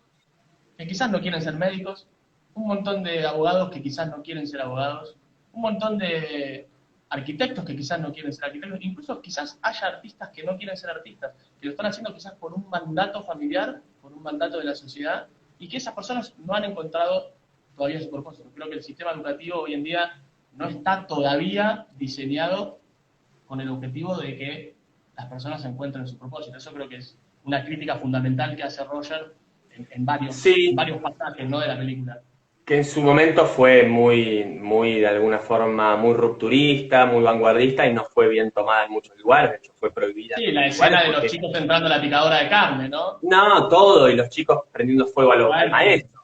que quizás no quieren ser médicos, un montón de abogados que quizás no quieren ser abogados, un montón de arquitectos que quizás no quieren ser arquitectos, incluso quizás haya artistas que no quieren ser artistas, que lo están haciendo quizás por un mandato familiar, por un mandato de la sociedad, y que esas personas no han encontrado todavía su propósito. Creo que el sistema educativo hoy en día no está todavía diseñado con el objetivo de que las personas encuentren su propósito. Eso creo que es una crítica fundamental que hace Roger en Sí, varios pasajes, ¿no?, de la película. que en su momento fue muy, de alguna forma, muy rupturista, muy vanguardista y no fue bien tomada en muchos lugares, de hecho fue prohibida en Sí, la muchos lugares escena de los porque, chicos entrando a la picadora de carne, ¿no? no, todo, y los chicos prendiendo fuego al Bueno, maestro,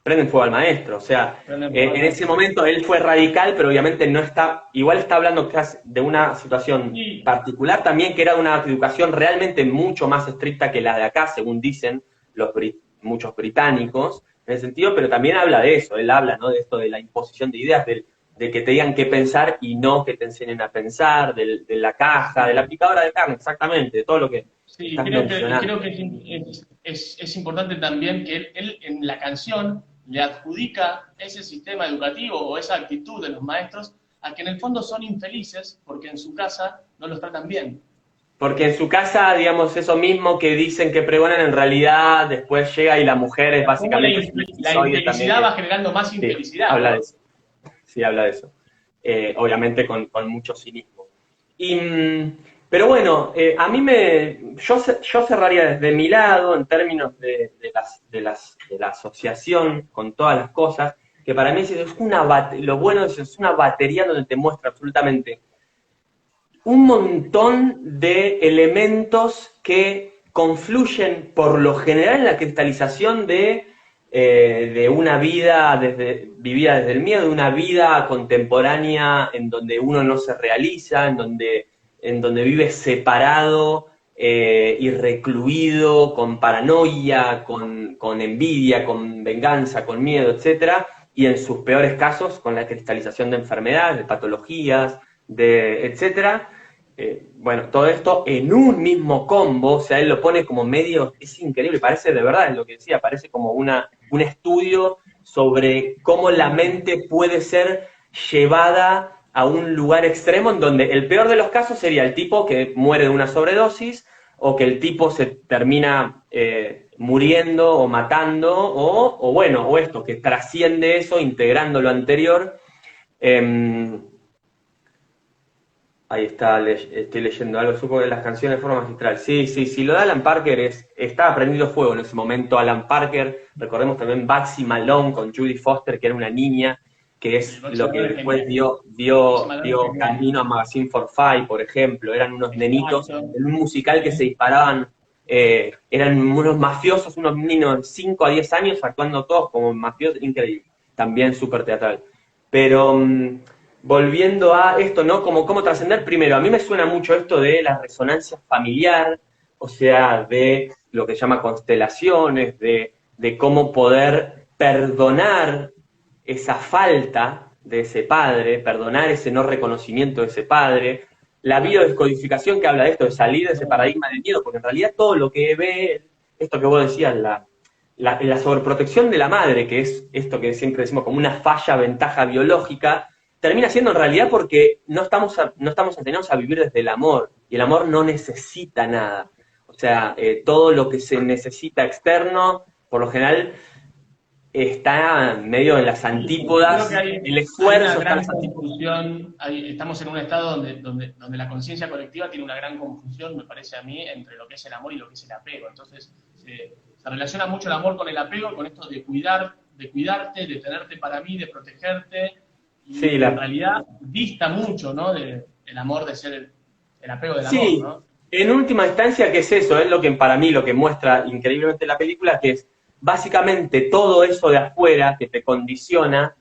prenden fuego al maestro, o sea, en ese maestro. momento él fue radical, pero obviamente no está, igual está hablando quizás de una situación Y, particular también, que era de una educación realmente mucho más estricta que la de acá, según dicen muchos británicos, en ese sentido, pero también habla de eso, él habla, ¿no?, de esto de la imposición de ideas, de que te digan qué pensar y no que te enseñen a pensar, de la caja, de la picadora de carne, exactamente, de todo lo que sí, estás creo mencionando. que es importante también que él en la canción le adjudica ese sistema educativo o esa actitud de los maestros a que en el fondo son infelices porque en su casa no los tratan bien. Porque en su casa, digamos, eso mismo que dicen que pregonan, en realidad después llega y la mujer es Cómo básicamente un la esquizoide también infelicidad que, va generando más sí, infelicidad, habla de ¿no? eso. Sí, habla de eso. Obviamente con mucho cinismo. Y, pero bueno, yo cerraría desde mi lado en términos de la asociación con todas las cosas, que para mí lo bueno es una batería donde te muestra absolutamente un montón de elementos que confluyen por lo general en la cristalización de una vida vivida desde el miedo, de una vida contemporánea en donde uno no se realiza, en donde vive separado y recluido, con paranoia, con envidia, con venganza, con miedo, etcétera, y en sus peores casos con la cristalización de enfermedades, de patologías, etcétera. Bueno, todo esto en un mismo combo, o sea, él lo pone como medio, es increíble, parece de verdad, es lo que decía, parece como un estudio sobre cómo la mente puede ser llevada a un lugar extremo en donde el peor de los casos sería el tipo que muere de una sobredosis o que el tipo se termina muriendo o matando o bueno, o esto, que trasciende eso integrando lo anterior. Eh, Ahí está, estoy leyendo algo, supongo que las canciones de forma magistral. Sí, sí, sí, lo de Alan Parker estaba prendido fuego en ese momento. Alan Parker, recordemos también Bugsy Malone con Judy Foster, que era una niña, que El es lo que boxeador es después genial. Boxeador es dio genial. camino a Magazine for Five, por ejemplo. Eran unos nenitos Exacto. en un musical que se Sí. disparaban, eran unos mafiosos, unos niños de 5 a 10 años actuando todos como mafiosos, increíble. También súper teatral. Pero volviendo a esto, ¿no? Como cómo trascender, primero, a mí me suena mucho esto de la resonancia familiar, o sea, de lo que se llama constelaciones, de cómo poder perdonar esa falta de ese padre, perdonar ese no reconocimiento de ese padre, la biodescodificación que habla de esto, de salir de ese paradigma del miedo, porque en realidad todo lo que ve, esto que vos decías, la sobreprotección de la madre, que es esto que siempre decimos como una falla, ventaja biológica, termina siendo en realidad porque no estamos enseñados a vivir desde el amor, y el amor no necesita nada. O sea, todo lo que se necesita externo, por lo general, está medio en las antípodas, Creo que el hay una esfuerzo está en gran las antípodas. confusión, estamos en un estado donde la conciencia colectiva tiene una gran confusión, me parece a mí, entre lo que es el amor y lo que es el apego. Entonces, se relaciona mucho el amor con el apego, con esto de cuidarte, de tenerte para mí, de protegerte, y Sí, en realidad dista mucho, ¿no? El amor de ser el apego del amor, sí, ¿no? en última instancia, ¿qué es eso? Es lo que para mí lo que muestra increíblemente la película, que es básicamente todo eso de afuera que te condiciona,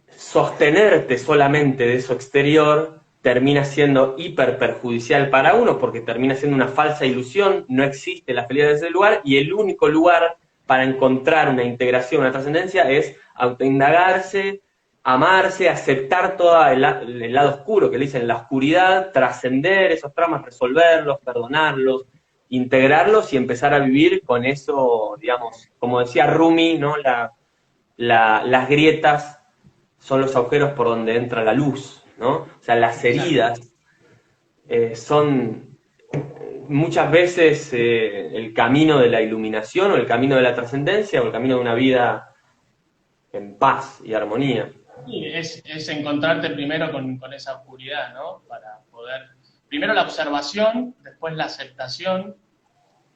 sostenerte solamente de eso exterior termina siendo hiper perjudicial para uno porque termina siendo una falsa ilusión, no existe la felicidad de ese lugar y el único lugar para encontrar una integración, una trascendencia es autoindagarse, amarse, aceptar todo el lado oscuro que le dicen la oscuridad, trascender esos traumas, resolverlos, perdonarlos, integrarlos y empezar a vivir con eso, digamos, como decía Rumi, ¿no? Las grietas son los agujeros por donde entra la luz, ¿no? O sea, las heridas son muchas veces el camino de la iluminación o el camino de la trascendencia o el camino de una vida en paz y armonía. Sí, es encontrarte primero con esa oscuridad, ¿no? Para poder, primero la observación, después la aceptación,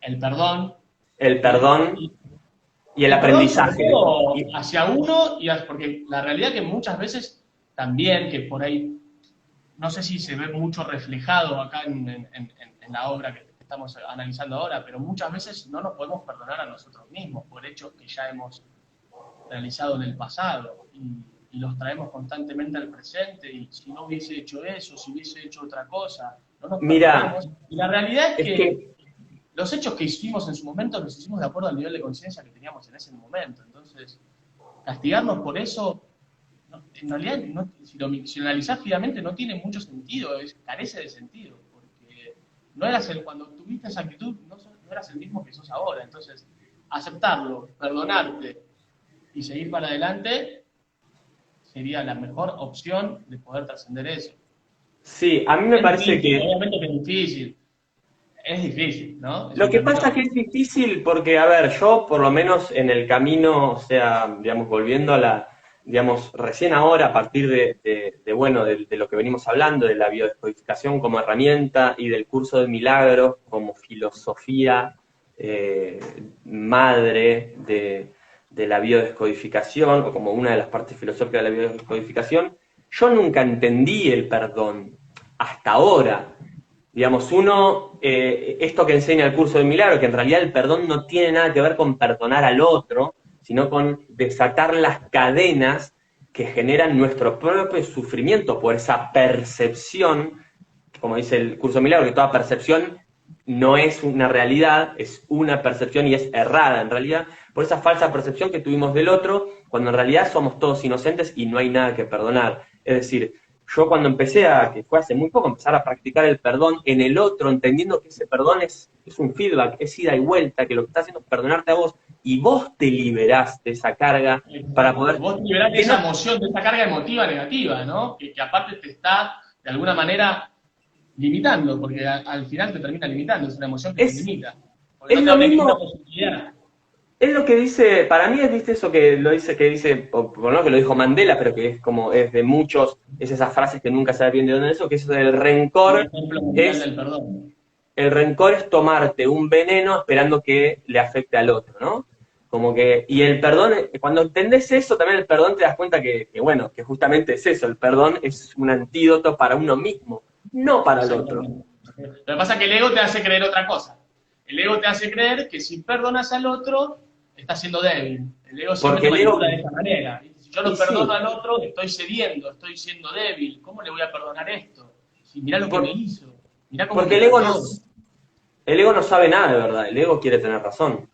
el perdón, El y, perdón y y el el perdón sobre aprendizaje. todo hacia uno, porque la realidad que muchas veces también, que por ahí, no sé si se ve mucho reflejado acá en la obra que estamos analizando ahora, pero muchas veces no nos podemos perdonar a nosotros mismos por hechos que ya hemos realizado en el pasado y los traemos constantemente al presente y si no hubiese hecho eso, si hubiese hecho otra cosa, no nos Mira, perdonamos. Y la realidad es es que que los hechos que hicimos en su momento los hicimos de acuerdo al nivel de conciencia que teníamos en ese momento. Entonces, castigarnos por eso, en realidad, si lo analizás fríamente, no tiene mucho sentido, carece de sentido, porque no eras cuando tuviste esa actitud, no eras el mismo que sos ahora. Entonces, aceptarlo, perdonarte y seguir para adelante sería la mejor opción de poder trascender eso. sí, a mí me Es parece difícil, que obviamente que es difícil, ¿no? Es lo un que camino. pasa es que es difícil porque, a ver, yo por lo menos en el camino, o sea, digamos, volviendo a digamos, recién ahora, a partir bueno, de lo que venimos hablando, de la biodescodificación como herramienta y del curso de milagros como filosofía eh, madre de la biodescodificación, o como una de las partes filosóficas de la biodescodificación, yo nunca entendí el perdón hasta ahora. Digamos, esto que enseña el curso de milagro, que en realidad el perdón no tiene nada que ver con perdonar al otro, sino con desatar las cadenas que generan nuestro propio sufrimiento por esa percepción, como dice el curso de milagro, que toda percepción no es una realidad, es una percepción y es errada en realidad, por esa falsa percepción que tuvimos del otro, cuando en realidad somos todos inocentes y no hay nada que perdonar. Es decir, yo cuando que fue hace muy poco, empezar a practicar el perdón en el otro, entendiendo que ese perdón es un feedback, es ida y vuelta, que lo que está haciendo es perdonarte a vos, y vos te liberás de esa carga para Exacto. poder... Vos liberás de Que no, esa emoción, de esa carga emotiva negativa, ¿no? Que aparte te está, de alguna manera, limitando, porque al final te termina limitando, es una emoción que te es, limita, porque es no te lo abre ninguna mismo. posibilidad. Es lo que dice, para mí es, viste, eso que dice, o por lo menos que lo dijo Mandela, pero que es como, es de muchos, es esas frases que nunca sabe bien de dónde es eso, que eso del Un rencor ejemplo mundial es, del perdón. el rencor es tomarte un veneno esperando que le afecte al otro, ¿no? Como que, y el perdón, cuando entendés eso, también el perdón te das cuenta bueno, que justamente es eso, el perdón es un antídoto para uno mismo, no para el otro. Exactamente. Lo que pasa es que el ego te hace creer otra cosa. El ego te hace creer que si perdonas al otro, estás siendo débil. El ego siempre Porque te el ego, manipula de esa manera. Si yo y lo perdono sí, al otro, estoy cediendo, estoy siendo débil. ¿Cómo le voy a perdonar esto? Si mirá lo que me por- hizo, mirá cómo porque me el ego trató. el ego no sabe nada de verdad, el ego quiere tener razón.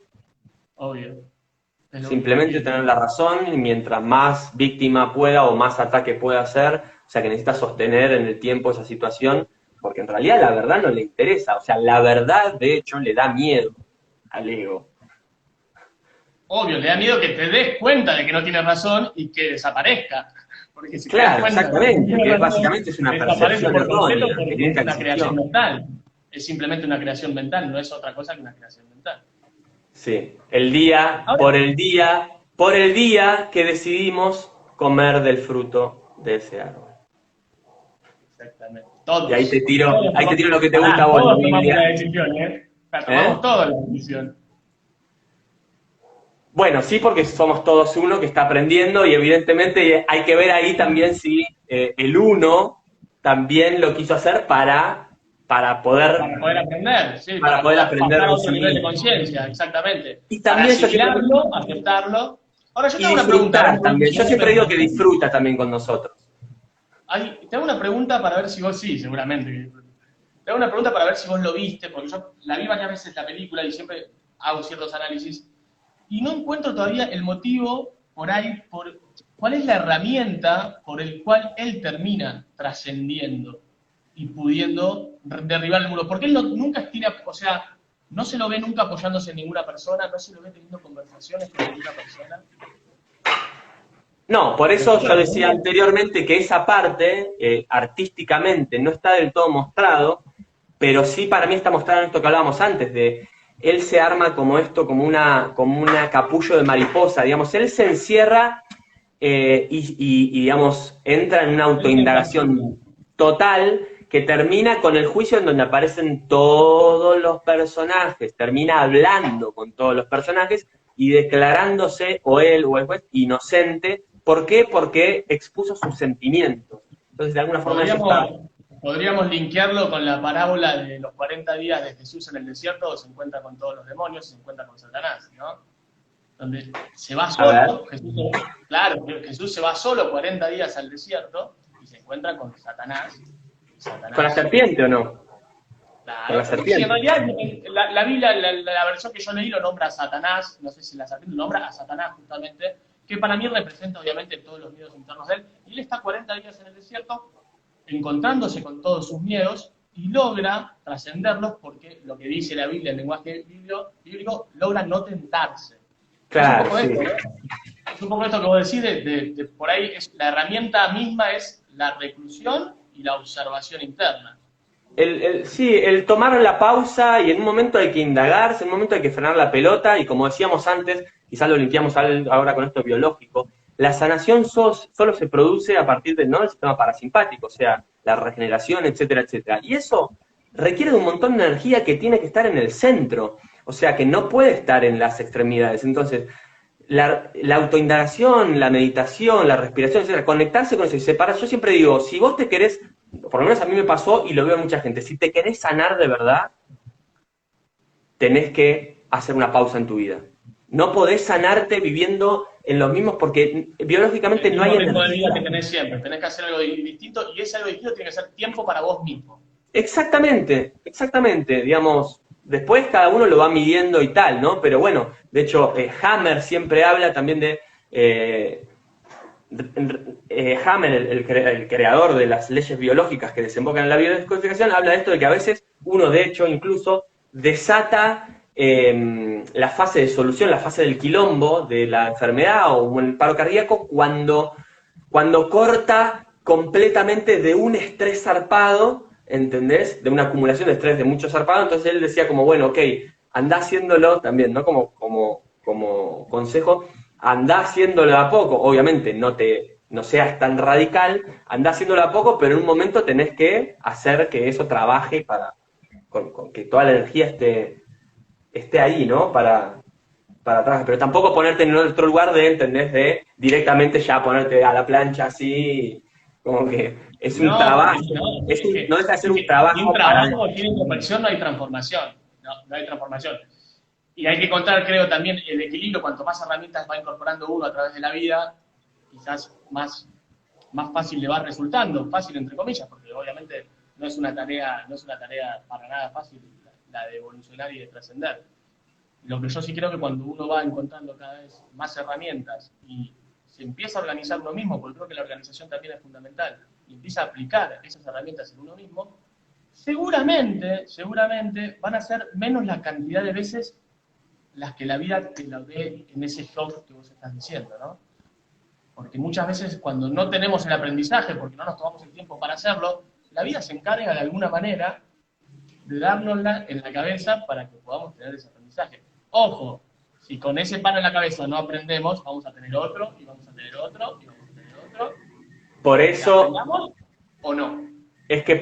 Obvio. Es lo único que Simplemente quiero. tener la razón, y mientras más víctima pueda o más ataque pueda hacer, o sea que necesita sostener en el tiempo esa situación, porque en realidad la verdad no le interesa, o sea, la verdad de hecho le da miedo al ego. Obvio, le da miedo que te des cuenta de que no tienes razón y que desaparezca. Porque si te das Claro, cuenta de que no exactamente, tienes que razón, básicamente es una desaparece percepción por completo errónea, que porque es nunca una creación existió. mental. Es simplemente una creación mental, no es otra cosa que una creación mental. Sí, el día, Ahora, por el día, por el día que decidimos comer del fruto de ese árbol. exactamente. Y Todos ahí te tiro lo que te gusta pará, a vos, la todos tomamos Biblia. la decisión, ¿eh? La tomamos ¿Eh? todos la decisión. Bueno, sí, porque somos todos uno que está aprendiendo y evidentemente hay que ver ahí también si el uno también lo quiso hacer Para poder aprender, sí, para para poder poder aprender pasar a de otro sí nivel de mismo. conciencia, exactamente. Y Para también yo siempre, asimilarlo, aceptarlo. Ahora, yo te y hago una pregunta, a ver disfrutar si vos también. Yo sos siempre digo perfecto. que disfruta también con nosotros. Te hago una pregunta para ver si vos sí, seguramente. Te hago una pregunta para ver si vos lo viste, porque yo la vi varias veces la película y siempre hago ciertos análisis, y no encuentro todavía el motivo por ahí, cuál es la herramienta por el cual él termina trascendiendo y pudiendo derribar el muro. Porque él nunca tiene, o sea, no se lo ve nunca apoyándose en ninguna persona, no se lo ve teniendo conversaciones con ninguna persona. No, por ¿Me eso explico yo la decía pregunta? anteriormente que esa parte artísticamente no está del todo mostrado, pero sí para mí está mostrado en esto que hablábamos antes, de él se arma como esto, como una capullo de mariposa, digamos, él se encierra digamos, entra en una Él se encapsula. autoindagación total que termina con el juicio en donde aparecen todos los personajes, termina hablando con todos los personajes y declarándose, o él o el juez, inocente. ¿Por qué? Porque expuso sus sentimientos. Entonces, de alguna forma, eso está. Podríamos linkearlo con la parábola de los 40 días de Jesús en el desierto, donde se encuentra con todos los demonios, se encuentra con Satanás, ¿no? Donde se va A ver. solo, claro, Jesús se va solo 40 días al desierto y se encuentra con Satanás. ¿Con la Satanás, serpiente o no? Con la claro, sí, en serpiente. realidad la Biblia, la versión que yo leí lo nombra a Satanás, no sé si la serpiente lo nombra a Satanás justamente, que para mí representa obviamente todos los miedos internos de él, y él está 40 días en el desierto encontrándose con todos sus miedos y logra trascenderlos porque lo que dice la Biblia, el lenguaje bíblico, logra no tentarse. Es un Claro, poco sí. esto, ¿no? Es un poco esto que vos decís, de por ahí la herramienta misma es la reclusión y la observación interna. Sí, el tomar la pausa y en un momento hay que indagarse, en un momento hay que frenar la pelota y como decíamos antes, quizás lo limpiamos ahora con esto biológico, la sanación solo se produce a partir del, ¿no?, del sistema parasimpático, o sea, la regeneración, etcétera, etcétera. Y eso requiere de un montón de energía que tiene que estar en el centro, o sea, que no puede estar en las extremidades. Entonces, la autoindagación, la meditación, la respiración, etcétera, conectarse con eso y separar. Yo siempre digo, si vos te querés, por lo menos a mí me pasó y lo veo a mucha gente, si te querés sanar de verdad, tenés que hacer una pausa en tu vida. No podés sanarte viviendo en los mismos porque biológicamente El no hay mismo ritmo de vida energía. que tenés siempre, tenés que hacer algo distinto y ese algo distinto tiene que ser tiempo para vos mismo. Exactamente, exactamente, digamos, después cada uno lo va midiendo y tal, ¿no? Pero bueno, de hecho, Hammer siempre habla también eh, Hammer, el creador de las leyes biológicas que desembocan en la biodescodificación, habla de esto de que a veces uno, de hecho, incluso desata la fase de solución, la fase del quilombo de la enfermedad o el paro cardíaco cuando corta completamente de un estrés zarpado, ¿entendés? De una acumulación de estrés de mucho zarpado. Entonces él decía como, bueno, ok, anda haciéndolo también, ¿no? Como consejo, anda haciéndolo a poco. Obviamente no seas tan radical, anda haciéndolo a poco, pero en un momento tenés que hacer que eso trabaje con que toda la energía esté ahí, ¿no? Para atrás, pero tampoco ponerte en otro lugar ¿entendés? De directamente ya ponerte a la plancha así, como que es un No, porque trabajo, no, no deja de ser es un que sin trabajo para. trabajo, sin introspección no hay transformación. No, no hay transformación. Y hay que encontrar, creo, también el equilibrio. Cuanto más herramientas va incorporando uno a través de la vida, quizás más fácil le va resultando. Fácil entre comillas, porque obviamente no es una tarea para nada fácil la de evolucionar y de trascender. Lo que yo sí creo que cuando uno va encontrando cada vez más herramientas y se empieza a organizar uno mismo, porque creo que la organización también es fundamental, y empieza a aplicar esas herramientas en uno mismo, seguramente van a ser menos la cantidad de veces las que la vida te la ve en ese shock que vos estás diciendo, ¿no? Porque muchas veces cuando no tenemos el aprendizaje, porque no nos tomamos el tiempo para hacerlo, la vida se encarga de alguna manera de dárnosla en la cabeza para que podamos tener ese aprendizaje. Ojo, si con ese palo en la cabeza no aprendemos, vamos a tener otro, y vamos a tener otro, y vamos a tener otro. Por eso, ¿Aprendamos o no? es que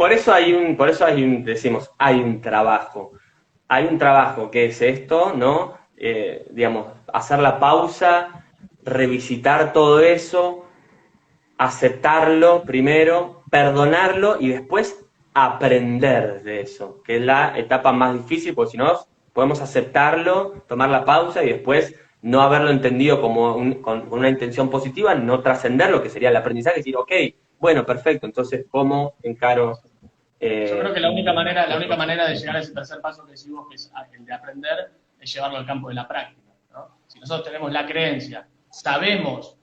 decimos, hay un trabajo. Hay un trabajo que es esto, ¿no? Digamos, hacer la pausa, revisitar todo eso, aceptarlo primero, perdonarlo y después aprender de eso, que es la etapa más difícil, porque si no, podemos aceptarlo, tomar la pausa y después no haberlo entendido como con una intención positiva, no trascenderlo, que sería el aprendizaje, y decir, ok, bueno, perfecto, entonces, ¿cómo encaro? Yo creo que la única manera de llegar a ese tercer paso que decimos, que es el de aprender, es llevarlo al campo de la práctica, ¿no? Si nosotros tenemos la creencia, sabemos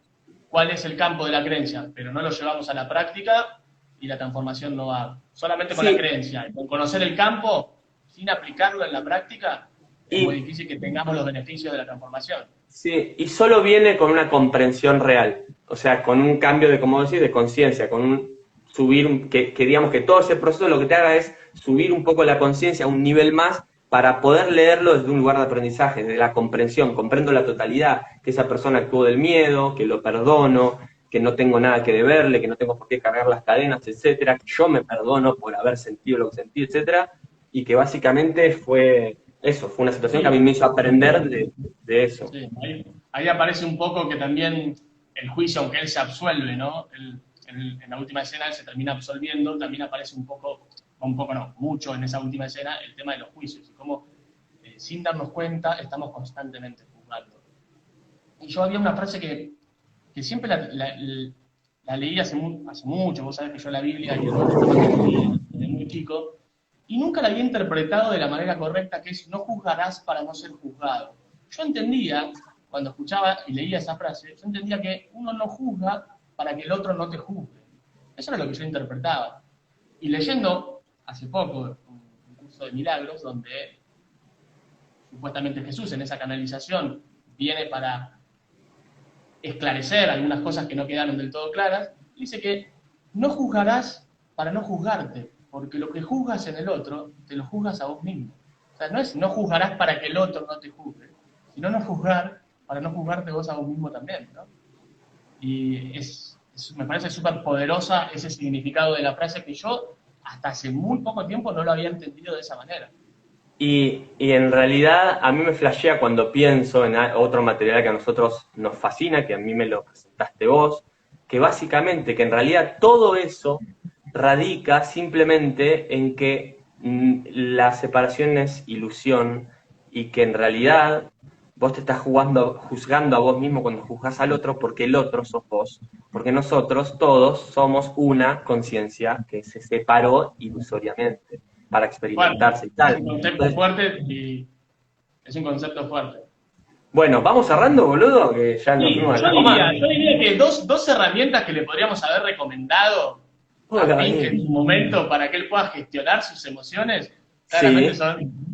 cuál es el campo de la creencia, pero no lo llevamos a la práctica, y la transformación no va. Solamente con Sí. la creencia, y con conocer el campo, sin aplicarlo en la práctica, es muy difícil que tengamos los beneficios de la transformación. Sí, y solo viene con una comprensión real, o sea, con un cambio de, como decir, de conciencia, con un subir, que digamos que todo ese proceso lo que te haga es subir un poco la conciencia a un nivel más para poder leerlo desde un lugar de aprendizaje, desde la comprensión, comprendo la totalidad, que esa persona actuó del miedo, que lo perdono, que no tengo nada que deberle, que no tengo por qué cargar las cadenas, etcétera, que yo me perdono por haber sentido lo que sentí, etcétera, y que básicamente fue eso, fue una situación que a mí me hizo aprender de eso. Sí, ahí aparece un poco que también el juicio, aunque él se absuelve, ¿no? En la última escena él se termina absolviendo, también aparece un poco no, mucho en esa última escena, el tema de los juicios y cómo, sin darnos cuenta, estamos constantemente juzgando. Y yo había una frase que siempre la leí hace mucho, vos sabés que yo la Biblia y el Nuevo Testamento lo leí desde muy chico, y nunca la había interpretado de la manera correcta, que es no juzgarás para no ser juzgado. Yo entendía, cuando escuchaba y leía esa frase, yo entendía que uno no juzga para que el otro no te juzgue. Eso era lo que yo interpretaba. Y leyendo hace poco un curso de milagros, donde supuestamente Jesús en esa canalización viene para esclarecer algunas cosas que no quedaron del todo claras, dice que no juzgarás para no juzgarte, porque lo que juzgas en el otro, te lo juzgas a vos mismo. O sea, no es no juzgarás para que el otro no te juzgue, sino no juzgar para no juzgarte vos a vos mismo también, ¿no? Y me parece súper poderosa ese significado de la frase que yo hasta hace muy poco tiempo no lo había entendido de esa manera. Y en realidad a mí me flashea cuando pienso en otro material que a nosotros nos fascina, que a mí me lo presentaste vos, que básicamente, que en realidad todo eso radica simplemente en que la separación es ilusión y que en realidad vos te estás juzgando a vos mismo cuando juzgas al otro, porque el otro sos vos, porque nosotros todos somos una conciencia que se separó ilusoriamente para experimentarse y tal. Es un concepto fuerte y es un concepto fuerte. Bueno, ¿vamos cerrando, boludo? Que ya nos fuimos a la coma. Yo diría que dos herramientas que le podríamos haber recomendado a Pink en su momento para que él pueda gestionar sus emociones, claramente son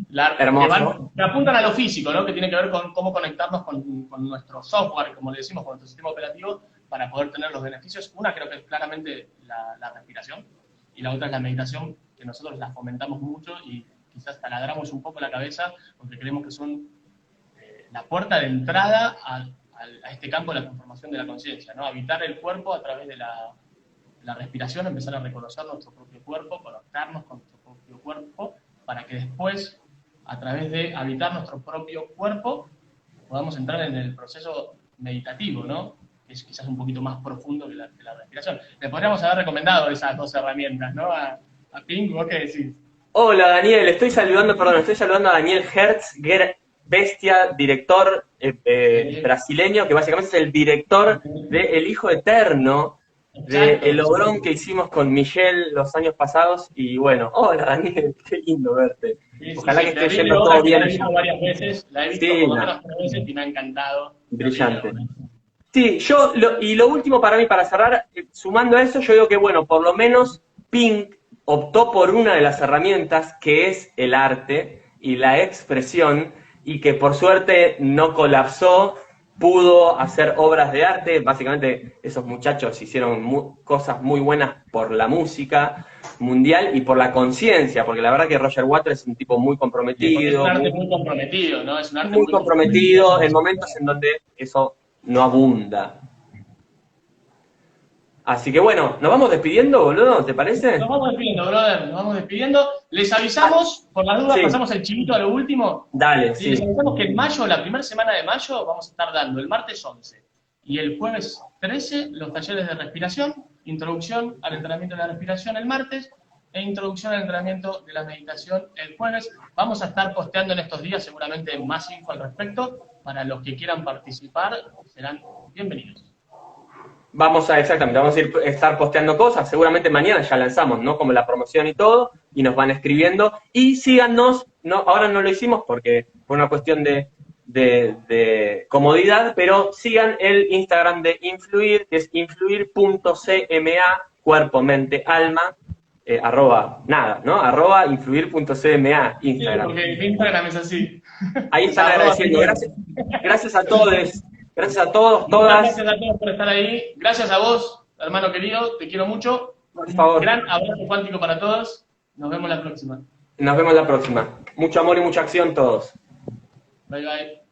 que apuntan a lo físico, ¿no? Que tiene que ver con cómo conectarnos con nuestro software, como le decimos, con nuestro sistema operativo, para poder tener los beneficios. Una creo que es claramente la respiración, y la otra es la meditación, que nosotros la fomentamos mucho y quizás taladramos un poco la cabeza porque creemos que son la puerta de entrada a este campo de la transformación de la conciencia, ¿no? Habitar el cuerpo a través de la respiración, empezar a reconocer nuestro propio cuerpo, conectarnos con nuestro propio cuerpo, para que después, a través de habitar nuestro propio cuerpo, podamos entrar en el proceso meditativo, ¿no? Que es quizás un poquito más profundo que la respiración. Le podríamos haber recomendado esas dos herramientas, ¿no? A Pink, ¿vos qué decís? Hola Daniel, estoy saludando a Daniel Hertz, Bestia, director brasileño, que básicamente es el director de El Hijo Eterno, Exacto. el logrón que hicimos con Michelle los años pasados. Y bueno, hola Daniel, qué lindo verte. Sí, sí, Ojalá que sí, esté terrible yendo obra todo que bien la he visto allá. varias veces, la he visto Sí, por lo menos 3 veces y me ha encantado. Terrible brillante. obra. Sí, y lo último para mí, para cerrar, sumando a eso, yo digo que, bueno, por lo menos Pink optó por una de las herramientas que es el arte y la expresión, y que por suerte no colapsó, pudo hacer obras de arte. Básicamente, esos muchachos hicieron cosas muy buenas por la música mundial y por la conciencia, porque la verdad que Roger Waters es un tipo muy Y porque es un comprometido, arte muy comprometido, ¿no? Es un arte muy muy comprometido con comprometido la en momentos sociedad. en donde eso no abunda. Así que bueno, ¿nos vamos despidiendo, boludo? ¿Te Nos parece? vamos despidiendo, brother, nos vamos despidiendo. Les Ah, avisamos, por las dudas, sí, pasamos el chivito a lo último. dale, Sí, les sí. avisamos que en mayo, la primera semana de mayo, vamos a estar dando el martes 11 y el jueves 13 los talleres de respiración, introducción al entrenamiento de la respiración el martes e introducción al entrenamiento de la meditación el jueves. Vamos a estar posteando en estos días seguramente más info al respecto. Para los que quieran participar, serán bienvenidos. Exactamente, vamos a estar posteando cosas. Seguramente mañana ya lanzamos, ¿no? Como la promoción y todo, y nos van escribiendo. Y síganos, no, ahora no lo hicimos porque fue una cuestión de comodidad, pero sigan el Instagram de Influir, que es influir.cma, cuerpo, mente, alma, arroba, nada, ¿no? Arroba influir.cma, Sí, Instagram. porque mi Instagram es así. Ahí Es están arroba agradeciendo. primero. Gracias a todos, gracias a todos, Muchas todas. gracias a todos por estar ahí. Gracias a vos, hermano querido. Te quiero mucho. Por Un favor, gran abrazo cuántico para todos. Nos vemos la próxima. nos vemos la próxima. Mucho amor y mucha acción todos. Bye bye.